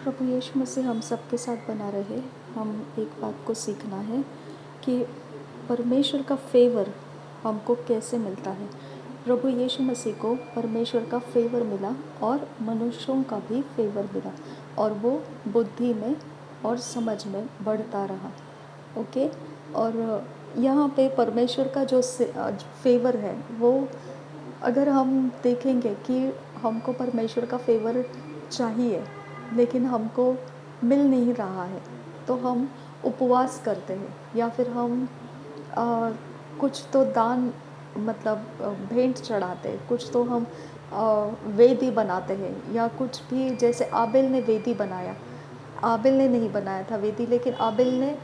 प्रभु यीशु मसीह हम सबके साथ बना रहे। हम एक बात को सीखना है कि परमेश्वर का फ़ेवर हमको कैसे मिलता है। प्रभु यीशु मसीह को परमेश्वर का फ़ेवर मिला और मनुष्यों का भी फ़ेवर मिला और वो बुद्धि में और समझ में बढ़ता रहा। ओके। और यहाँ पे परमेश्वर का जो फ़ेवर है वो अगर हम देखेंगे कि हमको परमेश्वर का फ़ेवर चाहिए लेकिन हमको मिल नहीं रहा है, तो हम उपवास करते हैं या फिर हम अ, कुछ तो दान मतलब भेंट चढ़ाते हैं, कुछ तो हम वेदी बनाते हैं या कुछ भी। जैसे आबिल ने वेदी बनाया, आबिल ने नहीं बनाया था वेदी, लेकिन आबिल ने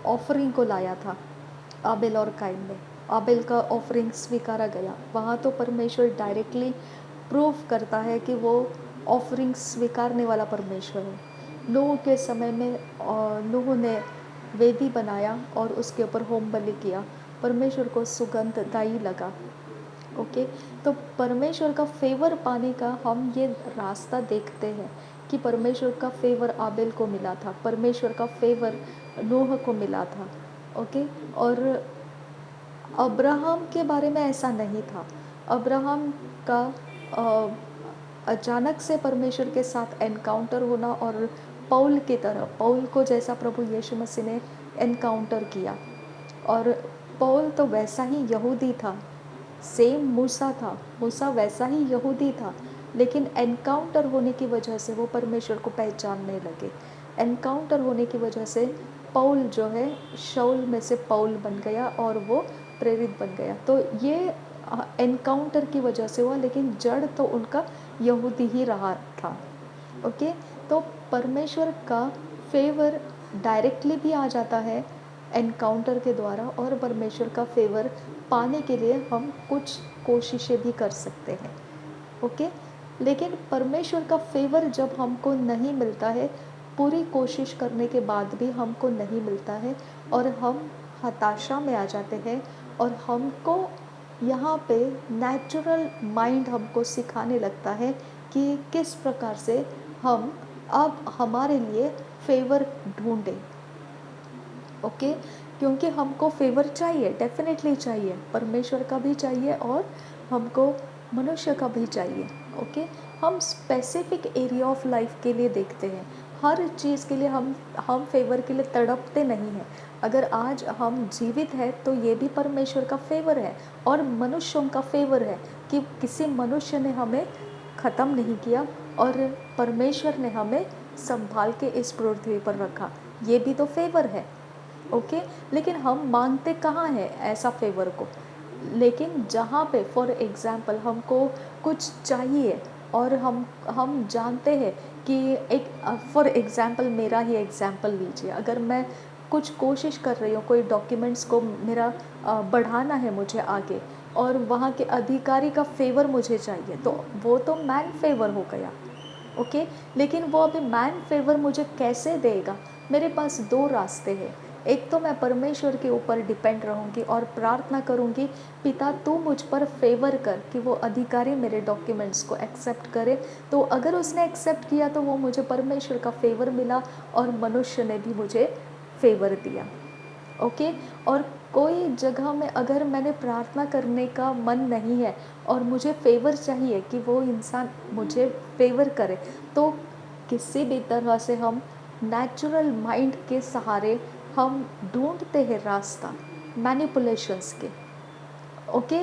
ऑफरिंग को लाया था। आबिल और काइन ने आबिल का ऑफरिंग स्वीकारा गया। वहाँ तो परमेश्वर डायरेक्टली प्रूव करता है कि वो ऑफरिंग स्वीकारने वाला परमेश्वर है। नूह के समय में नूह ने वेदी बनाया और उसके ऊपर होम बलि किया। परमेश्वर को सुगंधदायी लगा। ओके। तो परमेश्वर का फ़ेवर पाने का हम ये रास्ता देखते हैं कि परमेश्वर का फ़ेवर आबिल को मिला था, परमेश्वर का फ़ेवर नूह को मिला था। ओके। और अब्राहम के बारे में ऐसा नहीं था। अब्राहम का अ, अचानक से परमेश्वर के साथ एनकाउंटर होना और पौल की तरह, पौल को जैसा प्रभु यीशु मसीह ने एनकाउंटर किया। और पौल तो वैसा ही यहूदी था, सेम मूसा था, मूसा वैसा ही यहूदी था, लेकिन एनकाउंटर होने की वजह से वो परमेश्वर को पहचानने लगे। एनकाउंटर होने की वजह से पौल जो है शाऊल में से पौल बन गया और वो प्रेरित बन गया। तो ये एनकाउंटर की वजह से हुआ, लेकिन जड़ तो उनका यहूदी ही रहा था। ओके। तो परमेश्वर का फेवर डायरेक्टली भी आ जाता है एनकाउंटर के द्वारा, और परमेश्वर का फेवर पाने के लिए हम कुछ कोशिशें भी कर सकते हैं। ओके। लेकिन परमेश्वर का फेवर जब हमको नहीं मिलता है, पूरी कोशिश करने के बाद भी हमको नहीं मिलता है और हम हताशा में आ जाते हैं, और हमको यहाँ पे नेचुरल माइंड हमको सिखाने लगता है कि किस प्रकार से हम अब हमारे लिए फेवर ढूंढें। ओके। क्योंकि हमको फेवर चाहिए, डेफिनेटली चाहिए, परमेश्वर का भी चाहिए और हमको मनुष्य का भी चाहिए। ओके। हम स्पेसिफिक एरिया ऑफ लाइफ के लिए देखते हैं, हर चीज़ के लिए हम फेवर के लिए तड़पते नहीं हैं। अगर आज हम जीवित हैं तो ये भी परमेश्वर का फेवर है और मनुष्यों का फेवर है कि किसी मनुष्य ने हमें ख़त्म नहीं किया और परमेश्वर ने हमें संभाल के इस पृथ्वी पर रखा। ये भी तो फेवर है। ओके। लेकिन हम मांगते कहाँ हैं ऐसा फेवर को? लेकिन जहाँ पे फॉर एग्ज़ाम्पल हमको कुछ चाहिए और हम जानते हैं कि एक फॉर एग्ज़ाम्पल मेरा ही एग्ज़ाम्पल लीजिए। अगर मैं कुछ कोशिश कर रही हूँ, कोई डॉक्यूमेंट्स को मेरा बढ़ाना है मुझे आगे, और वहाँ के अधिकारी का फ़ेवर मुझे चाहिए, तो वो तो मैन फ़ेवर हो गया। ओके। लेकिन वो अभी मैन फेवर मुझे कैसे देगा? मेरे पास दो रास्ते हैं। एक तो मैं परमेश्वर के ऊपर डिपेंड रहूँगी और प्रार्थना करूँगी, पिता तू मुझ पर फेवर कर कि वो अधिकारी मेरे डॉक्यूमेंट्स को एक्सेप्ट करे। तो अगर उसने एक्सेप्ट किया तो वो मुझे परमेश्वर का फेवर मिला और मनुष्य ने भी मुझे फेवर दिया। ओके। और कोई जगह में अगर मैंने प्रार्थना करने का मन नहीं है और मुझे फेवर चाहिए कि वो इंसान मुझे फेवर करे, तो किसी भी तरह से हम नेचुरल माइंड के सहारे हम ढूंढते हैं रास्ता मैनिपुलेशंस के। ओके।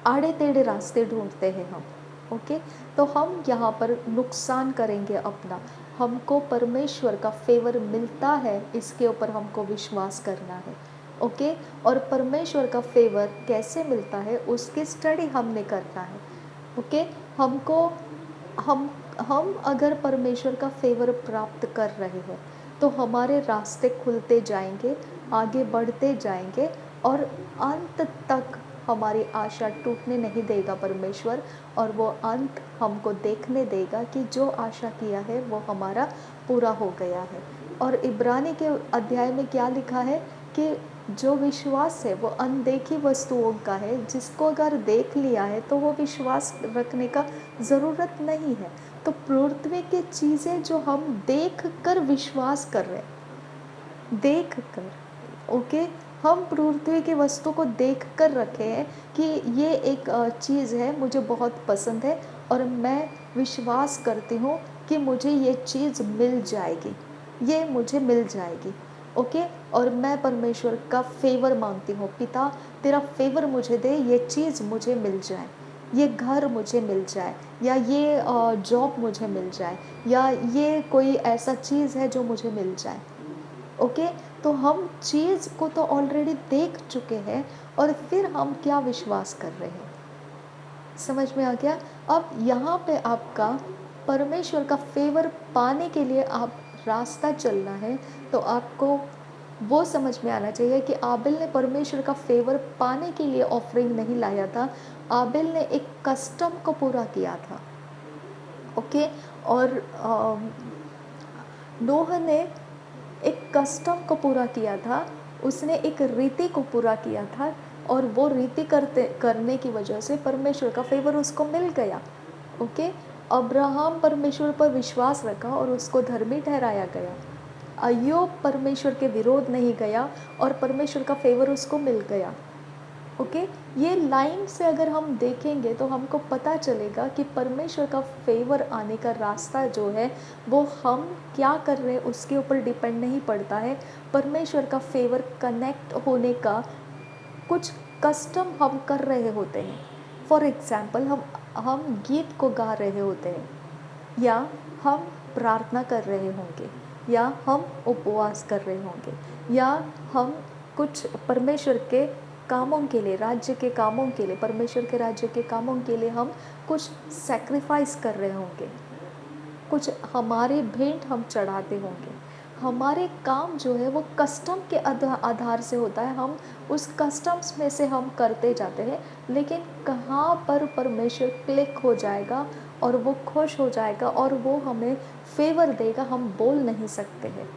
आड़े टेढ़े रास्ते ढूंढते हैं हम। ओके। तो हम यहाँ पर नुकसान करेंगे अपना। हमको परमेश्वर का फेवर मिलता है, इसके ऊपर हमको विश्वास करना है। ओके। और परमेश्वर का फेवर कैसे मिलता है उसकी स्टडी हमने करना है। ओके। हमको हम अगर परमेश्वर का फेवर प्राप्त कर रहे हैं तो हमारे रास्ते खुलते जाएंगे, आगे बढ़ते जाएंगे, और अंत तक हमारी आशा टूटने नहीं देगा परमेश्वर, और वो अंत हमको देखने देगा कि जो आशा किया है वो हमारा पूरा हो गया है। और इब्रानी के अध्याय में क्या लिखा है कि जो विश्वास है वो अनदेखी वस्तुओं का है, जिसको अगर देख लिया है तो वो विश्वास रखने का ज़रूरत नहीं है। तो पृथ्वी की चीज़ें जो हम देख कर विश्वास कर रहे हैं, देख कर, ओके, हम पृथ्वी की वस्तु को देख कर रखे हैं कि ये एक चीज़ है, मुझे बहुत पसंद है और मैं विश्वास करती हूँ कि मुझे ये चीज़ मिल जाएगी, ये मुझे मिल जाएगी, ओके। और मैं परमेश्वर का फेवर मांगती हूँ, पिता तेरा फेवर मुझे दे, ये चीज़ मुझे मिल जाए, ये घर मुझे मिल जाए, या ये जॉब मुझे मिल जाए, या ये कोई ऐसा चीज़ है जो मुझे मिल जाए, ओके। तो हम चीज़ को तो ऑलरेडी देख चुके हैं और फिर हम क्या विश्वास कर रहे हैं, समझ में आ गया। अब यहाँ पे आपका परमेश्वर का फेवर पाने के लिए आप रास्ता चलना है, तो आपको वो समझ में आना चाहिए कि आबिल ने परमेश्वर का फेवर पाने के लिए ऑफरिंग नहीं लाया था, आबिल ने एक कस्टम को पूरा किया था, ओके। और नोह ने एक कस्टम को पूरा किया था, उसने एक रीति को पूरा किया था, और वो रीति करने की वजह से परमेश्वर का फेवर उसको मिल गया, ओके। अब्राहम परमेश्वर पर विश्वास रखा और उसको धर्मी ठहराया गया। अय्यूब परमेश्वर के विरोध नहीं गया और परमेश्वर का फेवर उसको मिल गया, ओके। ये लाइन से अगर हम देखेंगे तो हमको पता चलेगा कि परमेश्वर का फेवर आने का रास्ता जो है वो हम क्या कर रहे हैं उसके ऊपर डिपेंड नहीं पड़ता है। परमेश्वर का फेवर कनेक्ट होने का कुछ कस्टम हम कर रहे होते हैं। फॉर एग्ज़ाम्पल हम गीत को गा रहे होते हैं, या हम प्रार्थना कर रहे होंगे, या हम उपवास कर रहे होंगे, या हम कुछ परमेश्वर के कामों के लिए, राज्य के कामों के लिए, परमेश्वर के राज्य के कामों के लिए हम कुछ सैक्रिफाइस कर रहे होंगे, कुछ हमारे भेंट हम चढ़ाते होंगे। हमारे काम जो है वो कस्टम के आधार से होता है, हम उस कस्टम्स में से हम करते जाते हैं, लेकिन कहाँ पर परमेश्वर क्लिक हो जाएगा और वो खुश हो जाएगा और वो हमें फेवर देगा, हम बोल नहीं सकते हैं,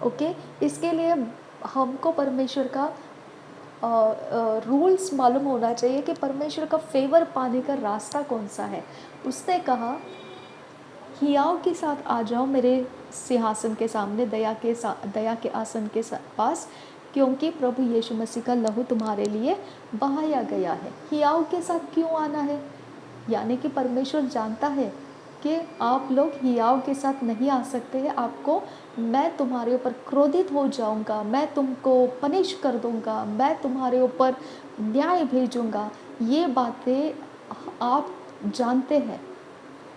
ओके। इसके लिए हमको परमेश्वर का रूल्स मालूम होना चाहिए कि परमेश्वर का फेवर पाने का रास्ता कौन सा है। उसने कहा, हियाव के साथ आ जाओ मेरे सिंहासन के सामने, दया के आसन के पास, क्योंकि प्रभु यीशु मसीह का लहू तुम्हारे लिए बहाया गया है। हियाव के साथ क्यों आना है? यानी कि परमेश्वर जानता है कि आप लोग हियाव के साथ नहीं आ सकते हैं, आपको, मैं तुम्हारे ऊपर क्रोधित हो जाऊंगा, मैं तुमको पनिश कर दूंगा, मैं तुम्हारे ऊपर न्याय भेजूंगा, ये बातें आप जानते हैं,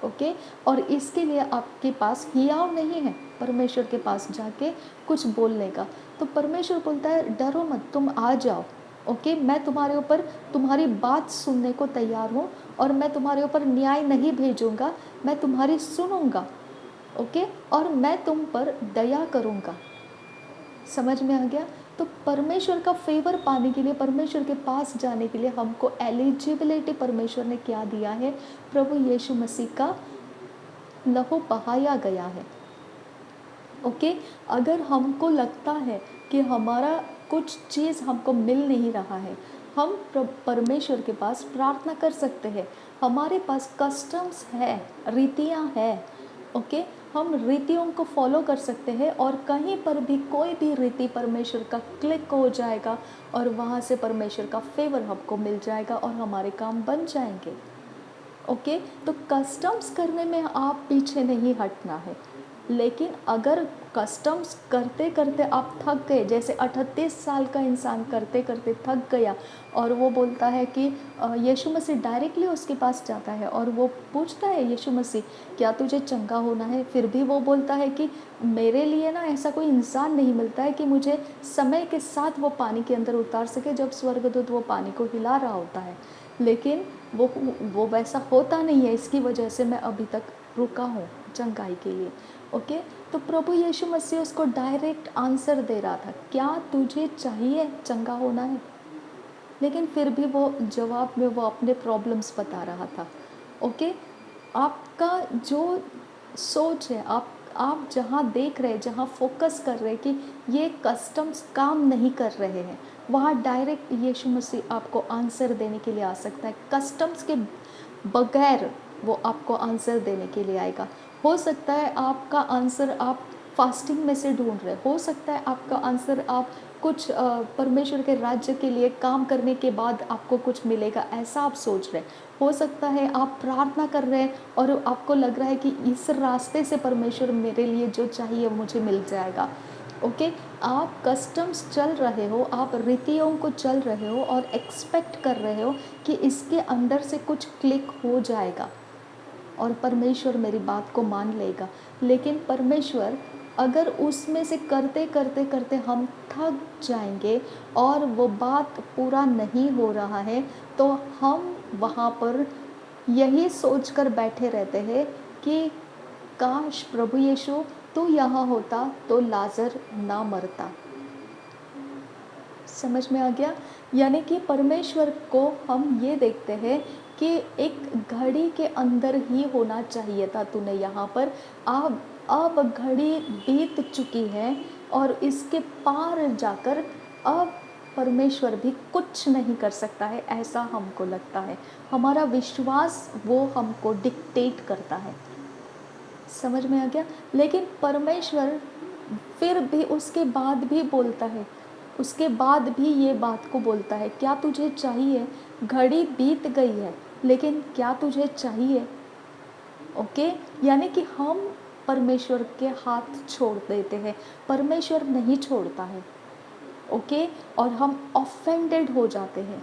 ओके। और इसके लिए आपके पास हियाव नहीं है परमेश्वर के पास जाके कुछ बोलने का। तो परमेश्वर बोलता है, डरो मत, तुम आ जाओ, ओके। मैं तुम्हारे ऊपर तुम्हारी बात सुनने को तैयार हूँ, और मैं तुम्हारे ऊपर न्याय नहीं भेजूंगा, मैं तुम्हारी सुनूंगा, ओके, और मैं तुम पर दया करूँगा। समझ में आ गया? तो परमेश्वर का फेवर पाने के लिए, परमेश्वर के पास जाने के लिए हमको एलिजिबिलिटी परमेश्वर ने क्या दिया है? प्रभु यीशु मसीह का लहू बहाया गया है, ओके। अगर हमको लगता है कि हमारा कुछ चीज़ हमको मिल नहीं रहा है, हम परमेश्वर के पास प्रार्थना कर सकते हैं। हमारे पास कस्टम्स है, रीतियाँ हैं, ओके। हम रीतियों को फॉलो कर सकते हैं, और कहीं पर भी कोई भी रीति परमेश्वर का क्लिक हो जाएगा और वहाँ से परमेश्वर का फेवर हमको मिल जाएगा और हमारे काम बन जाएंगे, ओके। तो कस्टम्स करने में आप पीछे नहीं हटना है, लेकिन अगर कस्टम्स करते करते आप थक गए, जैसे 38 साल का इंसान करते करते थक गया, और वो बोलता है कि यीशु मसीह डायरेक्टली उसके पास जाता है और वो पूछता है, यीशु मसीह क्या तुझे चंगा होना है? फिर भी वो बोलता है कि मेरे लिए ना ऐसा कोई इंसान नहीं मिलता है कि मुझे समय के साथ वो पानी के अंदर उतार सके, जब स्वर्गदूत वो पानी को हिला रहा होता है, लेकिन वो वैसा होता नहीं है, इसकी वजह से मैं अभी तक रुका हूँ चंगाई के लिए, ओके। तो प्रभु यीशु मसीह उसको डायरेक्ट आंसर दे रहा था, क्या तुझे चाहिए चंगा होना है? लेकिन फिर भी वो जवाब में वो अपने प्रॉब्लम्स बता रहा था, ओके। आपका जो सोच है, आप जहाँ देख रहे हैं, जहाँ फोकस कर रहे हैं कि ये कस्टम्स काम नहीं कर रहे हैं, वहाँ डायरेक्ट यीशु मसीह आपको आंसर देने के लिए आ सकता है। कस्टम्स के बगैर वो आपको आंसर देने के लिए आएगा। हो सकता है आपका आंसर आप फास्टिंग में से ढूंढ रहे, हो सकता है आपका आंसर आप कुछ परमेश्वर के राज्य के लिए काम करने के बाद आपको कुछ मिलेगा, ऐसा आप सोच रहे। हो सकता है आप प्रार्थना कर रहे हैं और आपको लग रहा है कि इस रास्ते से परमेश्वर मेरे लिए जो चाहिए मुझे मिल जाएगा। ओके, आप कस्टम्स चल रहे हो, आप रीतियों को चल रहे हो और एक्सपेक्ट कर रहे हो कि इसके अंदर से कुछ क्लिक हो जाएगा और परमेश्वर मेरी बात को मान लेगा। लेकिन परमेश्वर अगर उसमें से करते करते करते हम थक जाएंगे और वो बात पूरा नहीं हो रहा है, तो हम वहाँ पर यही सोच कर बैठे रहते हैं कि काश प्रभु यीशु तू यहाँ होता तो लाजर ना मरता। समझ में आ गया? यानी कि परमेश्वर को हम ये देखते हैं कि एक घड़ी के अंदर ही होना चाहिए था तूने यहाँ पर। अब घड़ी बीत चुकी है और इसके पार जाकर अब परमेश्वर भी कुछ नहीं कर सकता है, ऐसा हमको लगता है। हमारा विश्वास वो हमको डिक्टेट करता है। समझ में आ गया? लेकिन परमेश्वर फिर भी उसके बाद भी बोलता है, उसके बाद भी ये बात को बोलता है, क्या तुझे चाहिए? घड़ी बीत गई है लेकिन क्या तुझे चाहिए? ओके, यानी कि हम परमेश्वर के हाथ छोड़ देते हैं, परमेश्वर नहीं छोड़ता है। ओके, और हम ऑफेंडेड हो जाते हैं।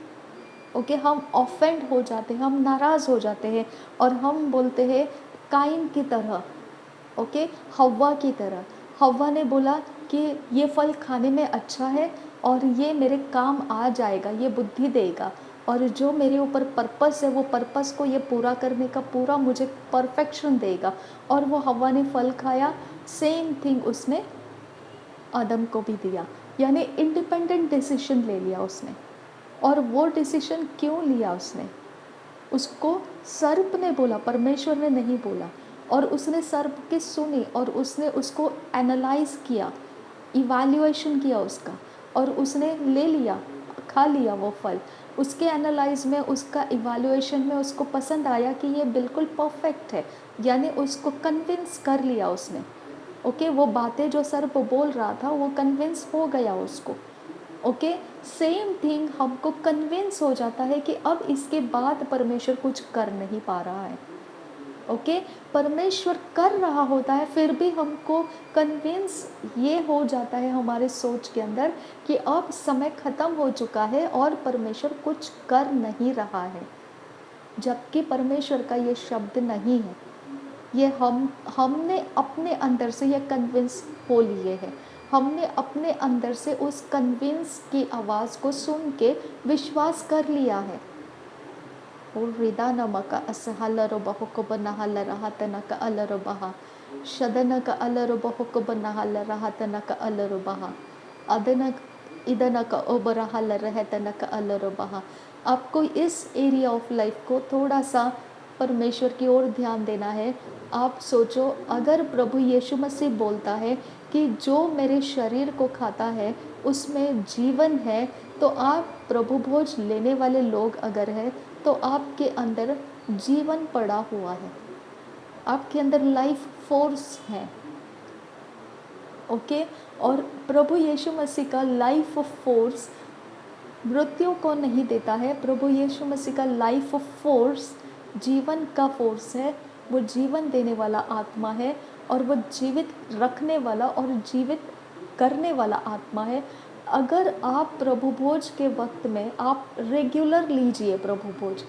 ओके, हम ऑफेंड हो जाते हैं, हम नाराज़ हो जाते हैं और हम बोलते हैं काइन की तरह, ओके, हव्वा की तरह। हव्वा ने बोला कि ये फल खाने में अच्छा है और ये मेरे काम आ जाएगा, ये बुद्धि देगा और जो मेरे ऊपर पर्पस है वो पर्पस को ये पूरा करने का पूरा मुझे परफेक्शन देगा। और वो हव्वा ने फल खाया, सेम थिंग उसने आदम को भी दिया, यानी इंडिपेंडेंट डिसीजन ले लिया उसने। और वो डिसीजन क्यों लिया उसने? उसको सर्प ने बोला, परमेश्वर ने नहीं बोला। और उसने सर्प की सुनी और उसने उसको एनालाइज किया, इवैल्यूएशन किया उसका, और उसने ले लिया, खा लिया वो फल। उसके एनालाइज में, उसका इवैल्यूएशन में उसको पसंद आया कि ये बिल्कुल परफेक्ट है, यानी उसको कन्विंस कर लिया उसने। ओके, वो बातें जो सर्प बोल रहा था वो कन्विंस हो गया उसको। ओके, सेम थिंग हमको कन्विंस हो जाता है कि अब इसके बाद परमेश्वर कुछ कर नहीं पा रहा है। ओके, परमेश्वर कर रहा होता है फिर भी हमको कन्विंस ये हो जाता है हमारे सोच के अंदर कि अब समय ख़त्म हो चुका है और परमेश्वर कुछ कर नहीं रहा है, जबकि परमेश्वर का ये शब्द नहीं है। ये हमने अपने अंदर से ये कन्विंस हो लिए हैं, हमने अपने अंदर से उस कन्विंस की आवाज़ को सुन के विश्वास कर लिया है। और रिदा नमक असहलरो बहुको बनहल रहतनक अलरो बहा शदनक अलरो बहुको बनहल रहतनक अलरो बहा अदनक इदनक ओबरहल रहतनक अलरो बहा। आपको इस एरिया ऑफ लाइफ को थोड़ा सा परमेश्वर की ओर ध्यान देना है। आप सोचो, अगर प्रभु यीशु मसीह बोलता है कि जो मेरे शरीर को खाता है उसमें जीवन है, तो आप प्रभु भोज लेने वाले लोग अगर हैं तो आपके अंदर जीवन पड़ा हुआ है, आपके अंदर लाइफ फोर्स है। ओके, और प्रभु यीशु मसीह का लाइफ फोर्स मृत्यु को नहीं देता है। प्रभु यीशु मसीह का लाइफ फोर्स जीवन का फोर्स है, वो जीवन देने वाला आत्मा है और वो जीवित रखने वाला और जीवित करने वाला आत्मा है। अगर आप प्रभु भोज के वक्त में आप रेगुलर लीजिए प्रभु भोज,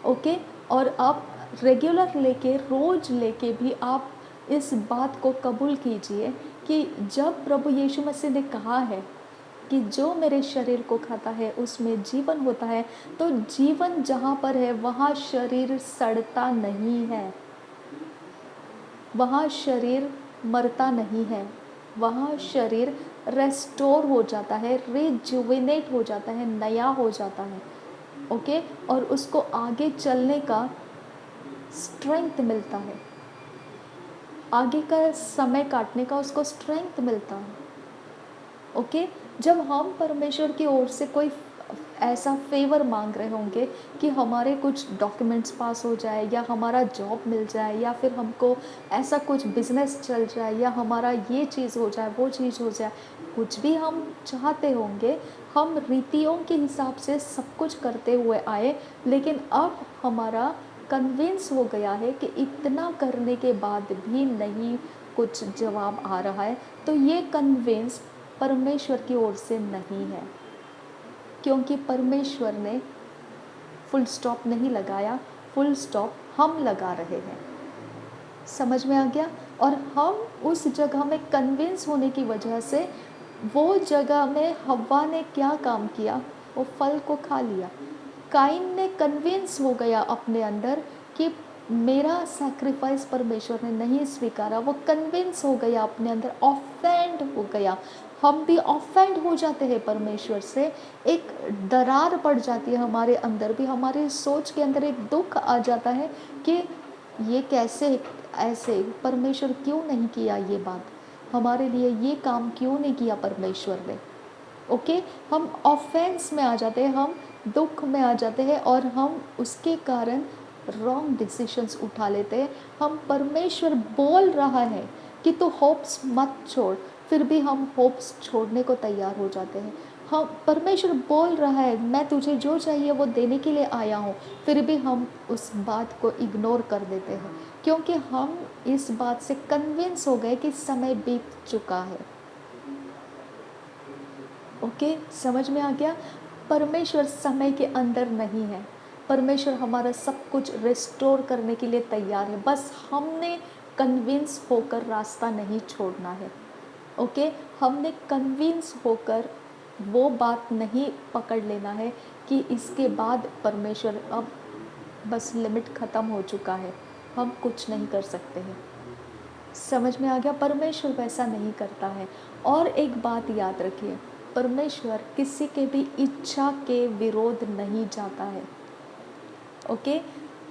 ओके, और आप रेगुलर लेके रोज़ लेके भी आप इस बात को कबूल कीजिए कि जब प्रभु यीशु मसीह ने कहा है कि जो मेरे शरीर को खाता है उसमें जीवन होता है, तो जीवन जहाँ पर है वहाँ शरीर सड़ता नहीं है, वहाँ शरीर मरता नहीं है, वहाँ शरीर रेस्टोर हो जाता है, रिजुविनेट हो जाता है, नया हो जाता है। ओके, और उसको आगे चलने का स्ट्रेंथ मिलता है, आगे का समय काटने का उसको स्ट्रेंथ मिलता है। ओके, जब हम परमेश्वर की ओर से कोई ऐसा फेवर मांग रहे होंगे कि हमारे कुछ डॉक्यूमेंट्स पास हो जाए, या हमारा जॉब मिल जाए, या फिर हमको ऐसा कुछ बिजनेस चल जाए, या हमारा ये चीज़ हो जाए, वो चीज़ हो जाए। कुछ भी हम चाहते होंगे, हम रीतियों के हिसाब से सब कुछ करते हुए आए, लेकिन अब हमारा कन्विंस हो गया है कि इतना करने के बाद भी नहीं कुछ जवाब आ रहा है, तो ये कन्विंस परमेश्वर की ओर से नहीं है, क्योंकि परमेश्वर ने फुल स्टॉप नहीं लगाया, फुल स्टॉप हम लगा रहे हैं। समझ में आ गया? और हम उस जगह में कन्विंस होने की वजह से, वो जगह में हव्वा ने क्या काम किया, वो फल को खा लिया। काइन ने कन्विंस हो गया अपने अंदर कि मेरा सैक्रिफाइस परमेश्वर ने नहीं स्वीकारा, वो कन्विंस हो गया अपने अंदर, ऑफेंड हो गया। हम भी ऑफेंड हो जाते हैं परमेश्वर से, एक दरार पड़ जाती है हमारे अंदर भी, हमारी सोच के अंदर एक दुख आ जाता है कि ये कैसे, ऐसे परमेश्वर क्यों नहीं किया ये बात, हमारे लिए ये काम क्यों नहीं किया परमेश्वर ने। ओके, हम ऑफेंस में आ जाते हैं, हम दुख में आ जाते हैं, और हम उसके कारण रॉन्ग डिसीशंस उठा लेते हैं। हम परमेश्वर बोल रहा है कि तू होप्स मत छोड़, फिर भी हम होप्स छोड़ने को तैयार हो जाते हैं। हम, परमेश्वर बोल रहा है मैं तुझे जो चाहिए वो देने के लिए आया हूँ, फिर भी हम उस बात को इग्नोर कर देते हैं, क्योंकि हम इस बात से कन्विंस हो गए कि समय बीत चुका है। ओके, समझ में आ गया? परमेश्वर समय के अंदर नहीं है, परमेश्वर हमारा सब कुछ रिस्टोर करने के लिए तैयार है, बस हमने कन्विंस होकर रास्ता नहीं छोड़ना है। ओके, हमने कन्विंस होकर वो बात नहीं पकड़ लेना है कि इसके बाद परमेश्वर, अब बस लिमिट ख़त्म हो चुका है, हम कुछ नहीं कर सकते हैं। समझ में आ गया? परमेश्वर वैसा नहीं करता है। और एक बात याद रखिए, परमेश्वर किसी के भी इच्छा के विरोध नहीं जाता है। ओके,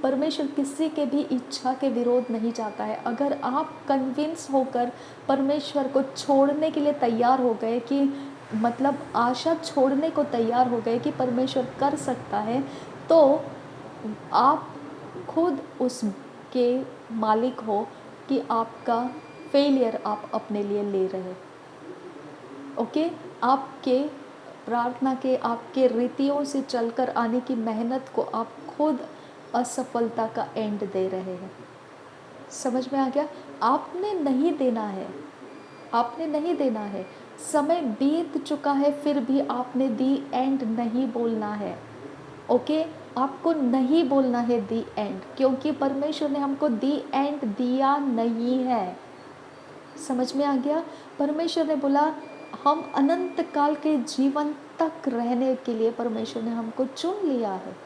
परमेश्वर किसी के भी इच्छा के विरोध नहीं जाता है। अगर आप कन्विंस होकर परमेश्वर को छोड़ने के लिए तैयार हो गए, कि मतलब आशा छोड़ने को तैयार हो गए कि परमेश्वर कर सकता है, तो आप खुद उसके मालिक हो कि आपका फेलियर आप अपने लिए ले रहे। ओके, आपके प्रार्थना के, आपके रीतियों से चलकर आने की मेहनत को आप खुद असफलता का एंड दे रहे हैं। समझ में आ गया? आपने नहीं देना है, आपने नहीं देना है। समय बीत चुका है, फिर भी आपने दी एंड नहीं बोलना है। ओके, आपको नहीं बोलना है दी एंड, क्योंकि परमेश्वर ने हमको दी एंड दिया नहीं है। समझ में आ गया? परमेश्वर ने बोला, हम अनंत काल के जीवन तक रहने के लिए परमेश्वर ने हमको चुन लिया है।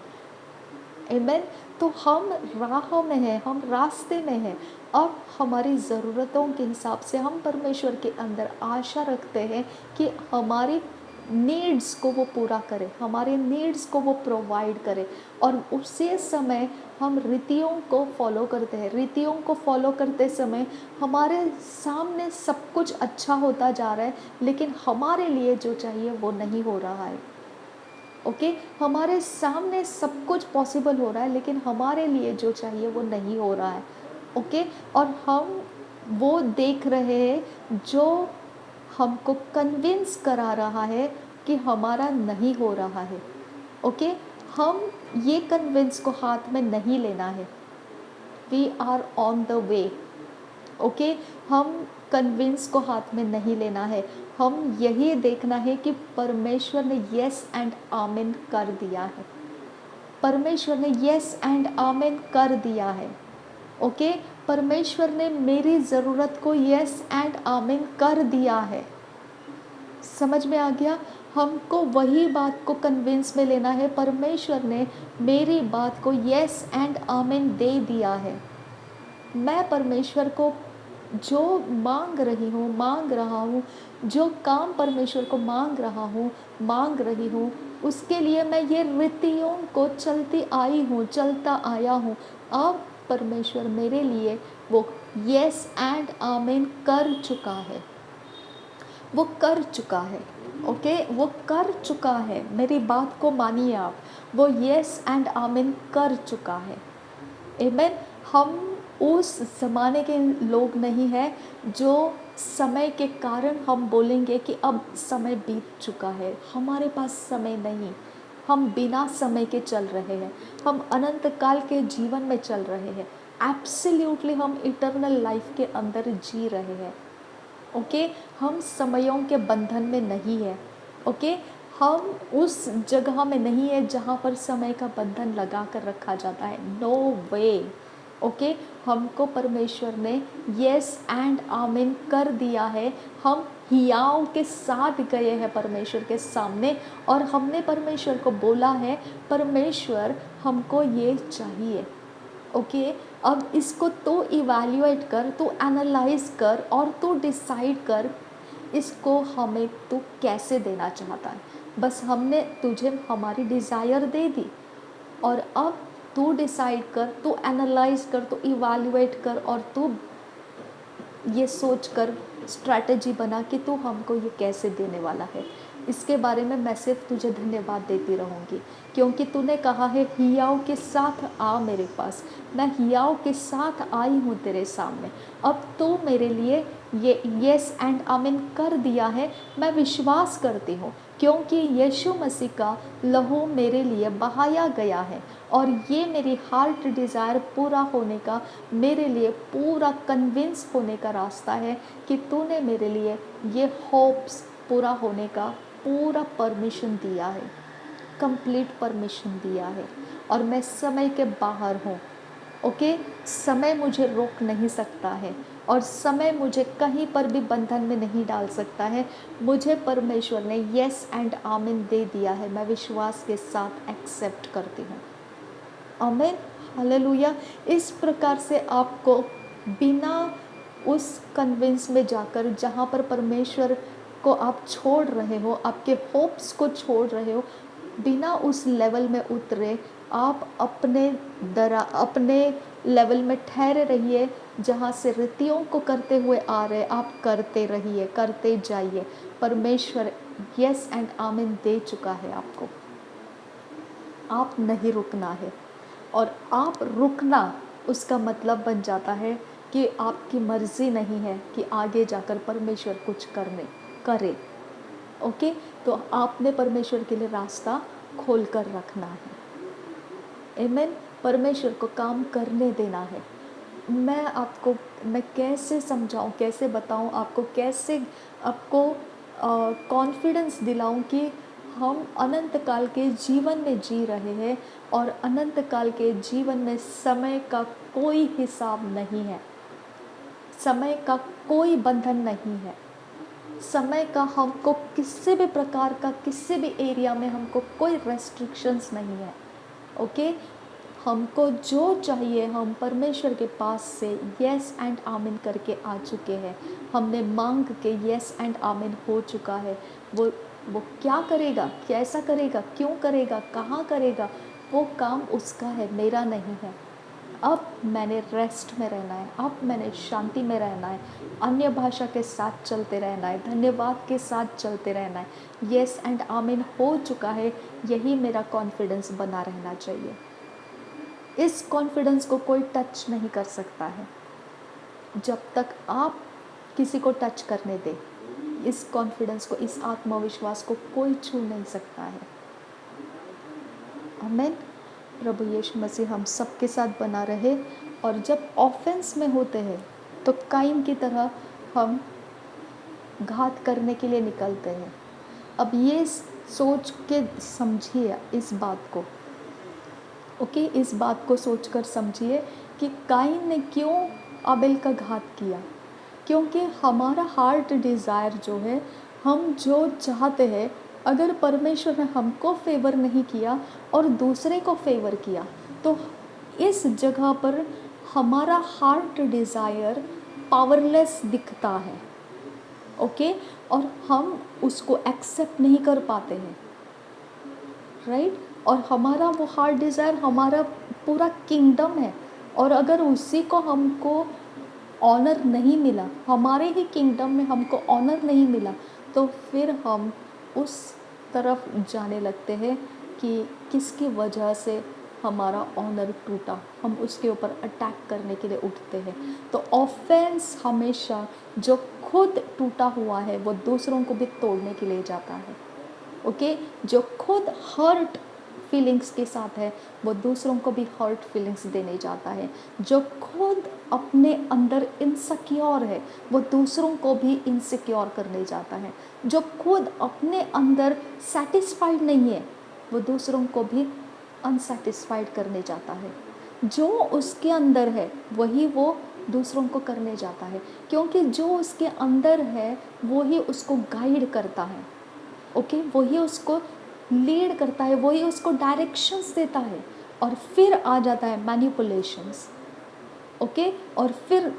आमीन। तो हम राह में हैं, हम रास्ते में हैं। अब हमारी ज़रूरतों के हिसाब से हम परमेश्वर के अंदर आशा रखते हैं कि हमारी नीड्स को वो पूरा करे, हमारे नीड्स को वो प्रोवाइड करे, और उसी समय हम रीतियों को फॉलो करते हैं। रीतियों को फॉलो करते समय हमारे सामने सब कुछ अच्छा होता जा रहा है, लेकिन हमारे लिए जो चाहिए वो नहीं हो रहा है। ओके, हमारे सामने सब कुछ पॉसिबल हो रहा है, लेकिन हमारे लिए जो चाहिए वो नहीं हो रहा है। ओके, और हम वो देख रहे हैं जो हमको कन्विंस करा रहा है कि हमारा नहीं हो रहा है। ओके, हम ये कन्विंस को हाथ में नहीं लेना है। We are on the way. Okay, हम कन्विंस को हाथ में नहीं लेना है, हम यही देखना है कि परमेश्वर ने येस एंड आमीन कर दिया है। परमेश्वर ने येस एंड आमीन कर दिया है। ओके, परमेश्वर ने मेरी ज़रूरत को येस एंड आमीन कर दिया है। समझ में आ गया? हमको वही बात को कन्विंस में लेना है, परमेश्वर ने मेरी बात को येस एंड आमीन दे दिया है। मैं परमेश्वर को जो मांग रहा हूँ, जो काम परमेश्वर को मांग रही हूँ, उसके लिए मैं ये रीतियों को चलता आया हूँ। अब परमेश्वर मेरे लिए वो येस एंड आमीन कर चुका है। वो कर चुका है। ओके, वो कर चुका है, मेरी बात को मानिए आप, वो यस एंड आमीन कर चुका है। आमीन। हम उस ज़माने के लोग नहीं हैं जो समय के कारण हम बोलेंगे कि अब समय बीत चुका है, हमारे पास समय नहीं। हम बिना समय के चल रहे हैं, हम अनंत काल के जीवन में चल रहे हैं। एब्सोल्युटली हम इटर्नल लाइफ के अंदर जी रहे हैं। ओके, हम समयों के बंधन में नहीं है। ओके, हम उस जगह में नहीं है जहाँ पर समय का बंधन लगा कर रखा जाता है। नो वे। ओके, हमको परमेश्वर ने यस एंड आमीन कर दिया है। हम हियाव के साथ गए हैं परमेश्वर के सामने और हमने परमेश्वर को बोला है, परमेश्वर हमको ये चाहिए। ओके, अब इसको तो इवैल्यूएट कर, तो एनालाइज कर और तो डिसाइड कर इसको हमें तो कैसे देना चाहता है। बस हमने तुझे हमारी डिज़ायर दे दी और अब तू डिसाइड कर, तू एनालाइज कर, तू इवैल्यूएट कर और तू ये सोच कर स्ट्रैटेजी बना कि तू हमको ये कैसे देने वाला है। इसके बारे में मैं सिर्फ तुझे धन्यवाद देती रहूँगी, क्योंकि तूने कहा है हियाव के साथ आ मेरे पास। मैं हियाव के साथ आई हूँ तेरे सामने। अब तो मेरे लिए ये यस एंड आमीन कर दिया है। मैं विश्वास करती हूँ क्योंकि यीशु मसीह का लहू मेरे लिए बहाया गया है और ये मेरी हार्ट डिज़ायर पूरा होने का, मेरे लिए पूरा कन्विंस होने का रास्ता है कि तूने मेरे लिए ये होप्स पूरा होने का पूरा परमिशन दिया है, कंप्लीट परमिशन दिया है और मैं समय के बाहर हूँ। ओके, समय मुझे रोक नहीं सकता है और समय मुझे कहीं पर भी बंधन में नहीं डाल सकता है। मुझे परमेश्वर ने यस एंड आमीन दे दिया है, मैं विश्वास के साथ एक्सेप्ट करती हूँ। आमीन, हालेलुया। इस प्रकार से आपको बिना उस कन्विंस में जाकर जहाँ पर परमेश्वर को आप छोड़ रहे हो, आपके होप्स को छोड़ रहे हो, बिना उस लेवल में उतरे आप अपने लेवल में ठहरे रहिए। जहाँ से रीतियों को करते हुए आ रहे आप करते रहिए, करते जाइए। परमेश्वर यस एंड आमीन दे चुका है आपको, आप नहीं रुकना है। और आप रुकना उसका मतलब बन जाता है कि आपकी मर्ज़ी नहीं है कि आगे जाकर परमेश्वर कुछ करे। ओके, तो आपने परमेश्वर के लिए रास्ता खोल कर रखना है। आमीन। परमेश्वर को काम करने देना है। मैं कैसे समझाऊं, कैसे बताऊं आपको, कैसे आपको कॉन्फिडेंस दिलाऊं कि हम अनंत काल के जीवन में जी रहे हैं और अनंत काल के जीवन में समय का कोई हिसाब नहीं है, समय का कोई बंधन नहीं है। समय का हमको किसी भी प्रकार का, किसी भी एरिया में हमको कोई रेस्ट्रिक्शंस नहीं है। ओके, हमको जो चाहिए हम परमेश्वर के पास से यस एंड आमीन करके आ चुके हैं। हमने मांग के यस एंड आमीन हो चुका है। वो क्या करेगा, कैसा करेगा, क्यों करेगा, कहाँ करेगा, वो काम उसका है, मेरा नहीं है। अब मैंने रेस्ट में रहना है, अब मैंने शांति में रहना है, अन्य भाषा के साथ चलते रहना है, धन्यवाद के साथ चलते रहना है। यस एंड आमीन हो चुका है, यही मेरा कॉन्फिडेंस बना रहना चाहिए। इस कॉन्फिडेंस को कोई टच नहीं कर सकता है जब तक आप किसी को टच करने दें। इस कॉन्फिडेंस को, इस आत्मविश्वास को कोई छू नहीं सकता है। आमीन। प्रभु यीशु मसीह हम सबके साथ बना रहे। और जब ऑफेंस में होते हैं तो काइन की तरह हम घात करने के लिए निकलते हैं। अब ये सोच के समझिए इस बात को। ओके, इस बात को सोचकर समझिए कि काइन ने क्यों आबेल का घात किया। क्योंकि हमारा हार्ट डिज़ायर जो है, हम जो चाहते हैं, अगर परमेश्वर ने हमको फेवर नहीं किया और दूसरे को फेवर किया तो इस जगह पर हमारा हार्ट डिज़ायर पावरलेस दिखता है। ओके, और हम उसको एक्सेप्ट नहीं कर पाते हैं, राइट। और हमारा वो हार्ट डिज़ायर हमारा पूरा किंगडम है और अगर उसी को हमको ऑनर नहीं मिला, हमारे ही किंगडम में हमको ऑनर नहीं मिला, तो फिर हम उस तरफ जाने लगते हैं कि किसकी वजह से हमारा ऑनर टूटा, हम उसके ऊपर अटैक करने के लिए उठते हैं। तो ऑफेंस हमेशा जो खुद टूटा हुआ है वो दूसरों को भी तोड़ने के लिए जाता है। ओके, जो खुद हर्ट फीलिंग्स के साथ है वो दूसरों को भी हर्ट फीलिंग्स देने जाता है। जो खुद अपने अंदर इनसिक्योर है वो दूसरों को भी इनसिक्योर करने जाता है। जो खुद अपने अंदर सेटिस्फाइड नहीं है वो दूसरों को भी अनसेटिस्फाइड करने जाता है। जो उसके अंदर है वही वो दूसरों को करने जाता है, क्योंकि जो उसके अंदर है वो ही उसको गाइड करता है। ओके, वही उसको लीड करता है, वही उसको डायरेक्शंस देता है। और फिर आ जाता है मैनिपुलेशंस। ओके, और फिर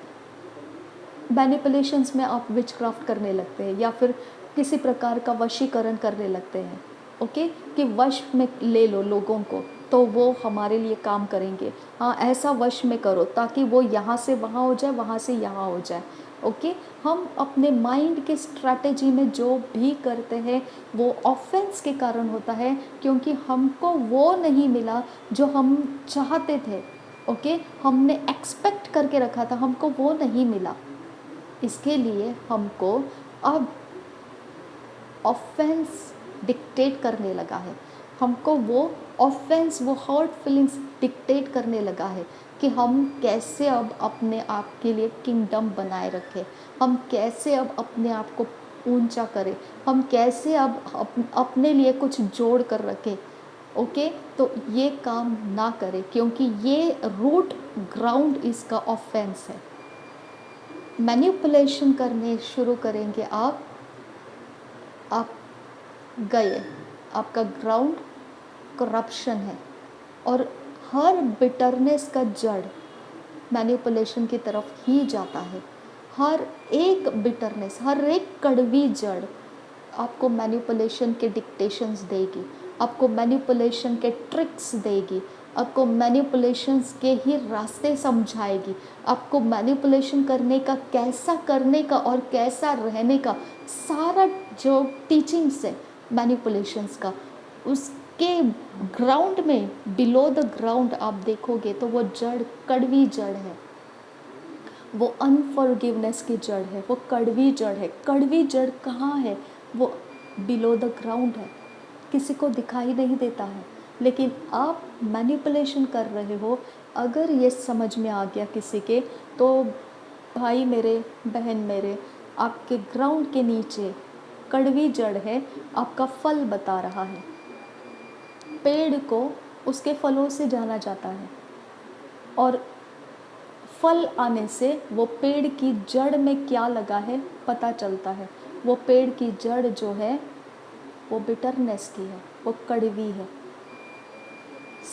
मैनिपुलेशंस में आप विचक्राफ्ट करने लगते हैं या फिर किसी प्रकार का वशीकरण करने लगते हैं। ओके, कि वश में ले लो लोगों को तो वो हमारे लिए काम करेंगे। हाँ, ऐसा वश में करो ताकि वो यहाँ से वहाँ हो जाए, वहाँ से यहाँ हो जाए। ओके, हम अपने माइंड के स्ट्रैटेजी में जो भी करते हैं वो ऑफेंस के कारण होता है, क्योंकि हमको वो नहीं मिला जो हम चाहते थे। ओके, हमने एक्सपेक्ट करके रखा था, हमको वो नहीं मिला। इसके लिए हमको अब ऑफेंस डिक्टेट करने लगा है। हमको वो ऑफेंस, वो हर्ट फीलिंग्स डिक्टेट करने लगा है कि हम कैसे अब अपने आप के लिए किंगडम बनाए रखें, हम कैसे अब अपने आप को ऊंचा करें, हम कैसे अब अपने लिए कुछ जोड़ कर रखें। ओके, तो ये काम ना करें, क्योंकि ये रूट ग्राउंड इसका ऑफेंस है। मैनिपुलेशन करने शुरू करेंगे आप गए, आपका ग्राउंड करप्शन है। और हर बिटरनेस का जड़ मैनिपुलेशन की तरफ ही जाता है। हर एक बिटरनेस, हर एक कड़वी जड़ आपको मैनिपुलेशन के डिक्टेशंस देगी, आपको मैनिपुलेशन के ट्रिक्स देगी, आपको मैनिपुलेशंस के ही रास्ते समझाएगी, आपको मैनिपुलेशन करने का और कैसा रहने का सारा जो टीचिंग्स है मैनिपुलेशंस का, उसके ग्राउंड में, बिलो द ग्राउंड आप देखोगे तो वो जड़ कड़वी जड़ है, वो अनफॉरगिवनेस की जड़ है, वो कड़वी जड़ है। कड़वी जड़ कहाँ है? वो बिलो द ग्राउंड है, किसी को दिखाई नहीं देता है। लेकिन आप मैनिपुलेशन कर रहे हो, अगर ये समझ में आ गया किसी के, तो भाई मेरे, बहन मेरे, आपके ग्राउंड के नीचे कड़वी जड़ है, आपका फल बता रहा है। पेड़ को उसके फलों से जाना जाता है, और फल आने से वो पेड़ की जड़ में क्या लगा है पता चलता है। वो पेड़ की जड़ जो है वो बिटरनेस की है, वो कड़वी है।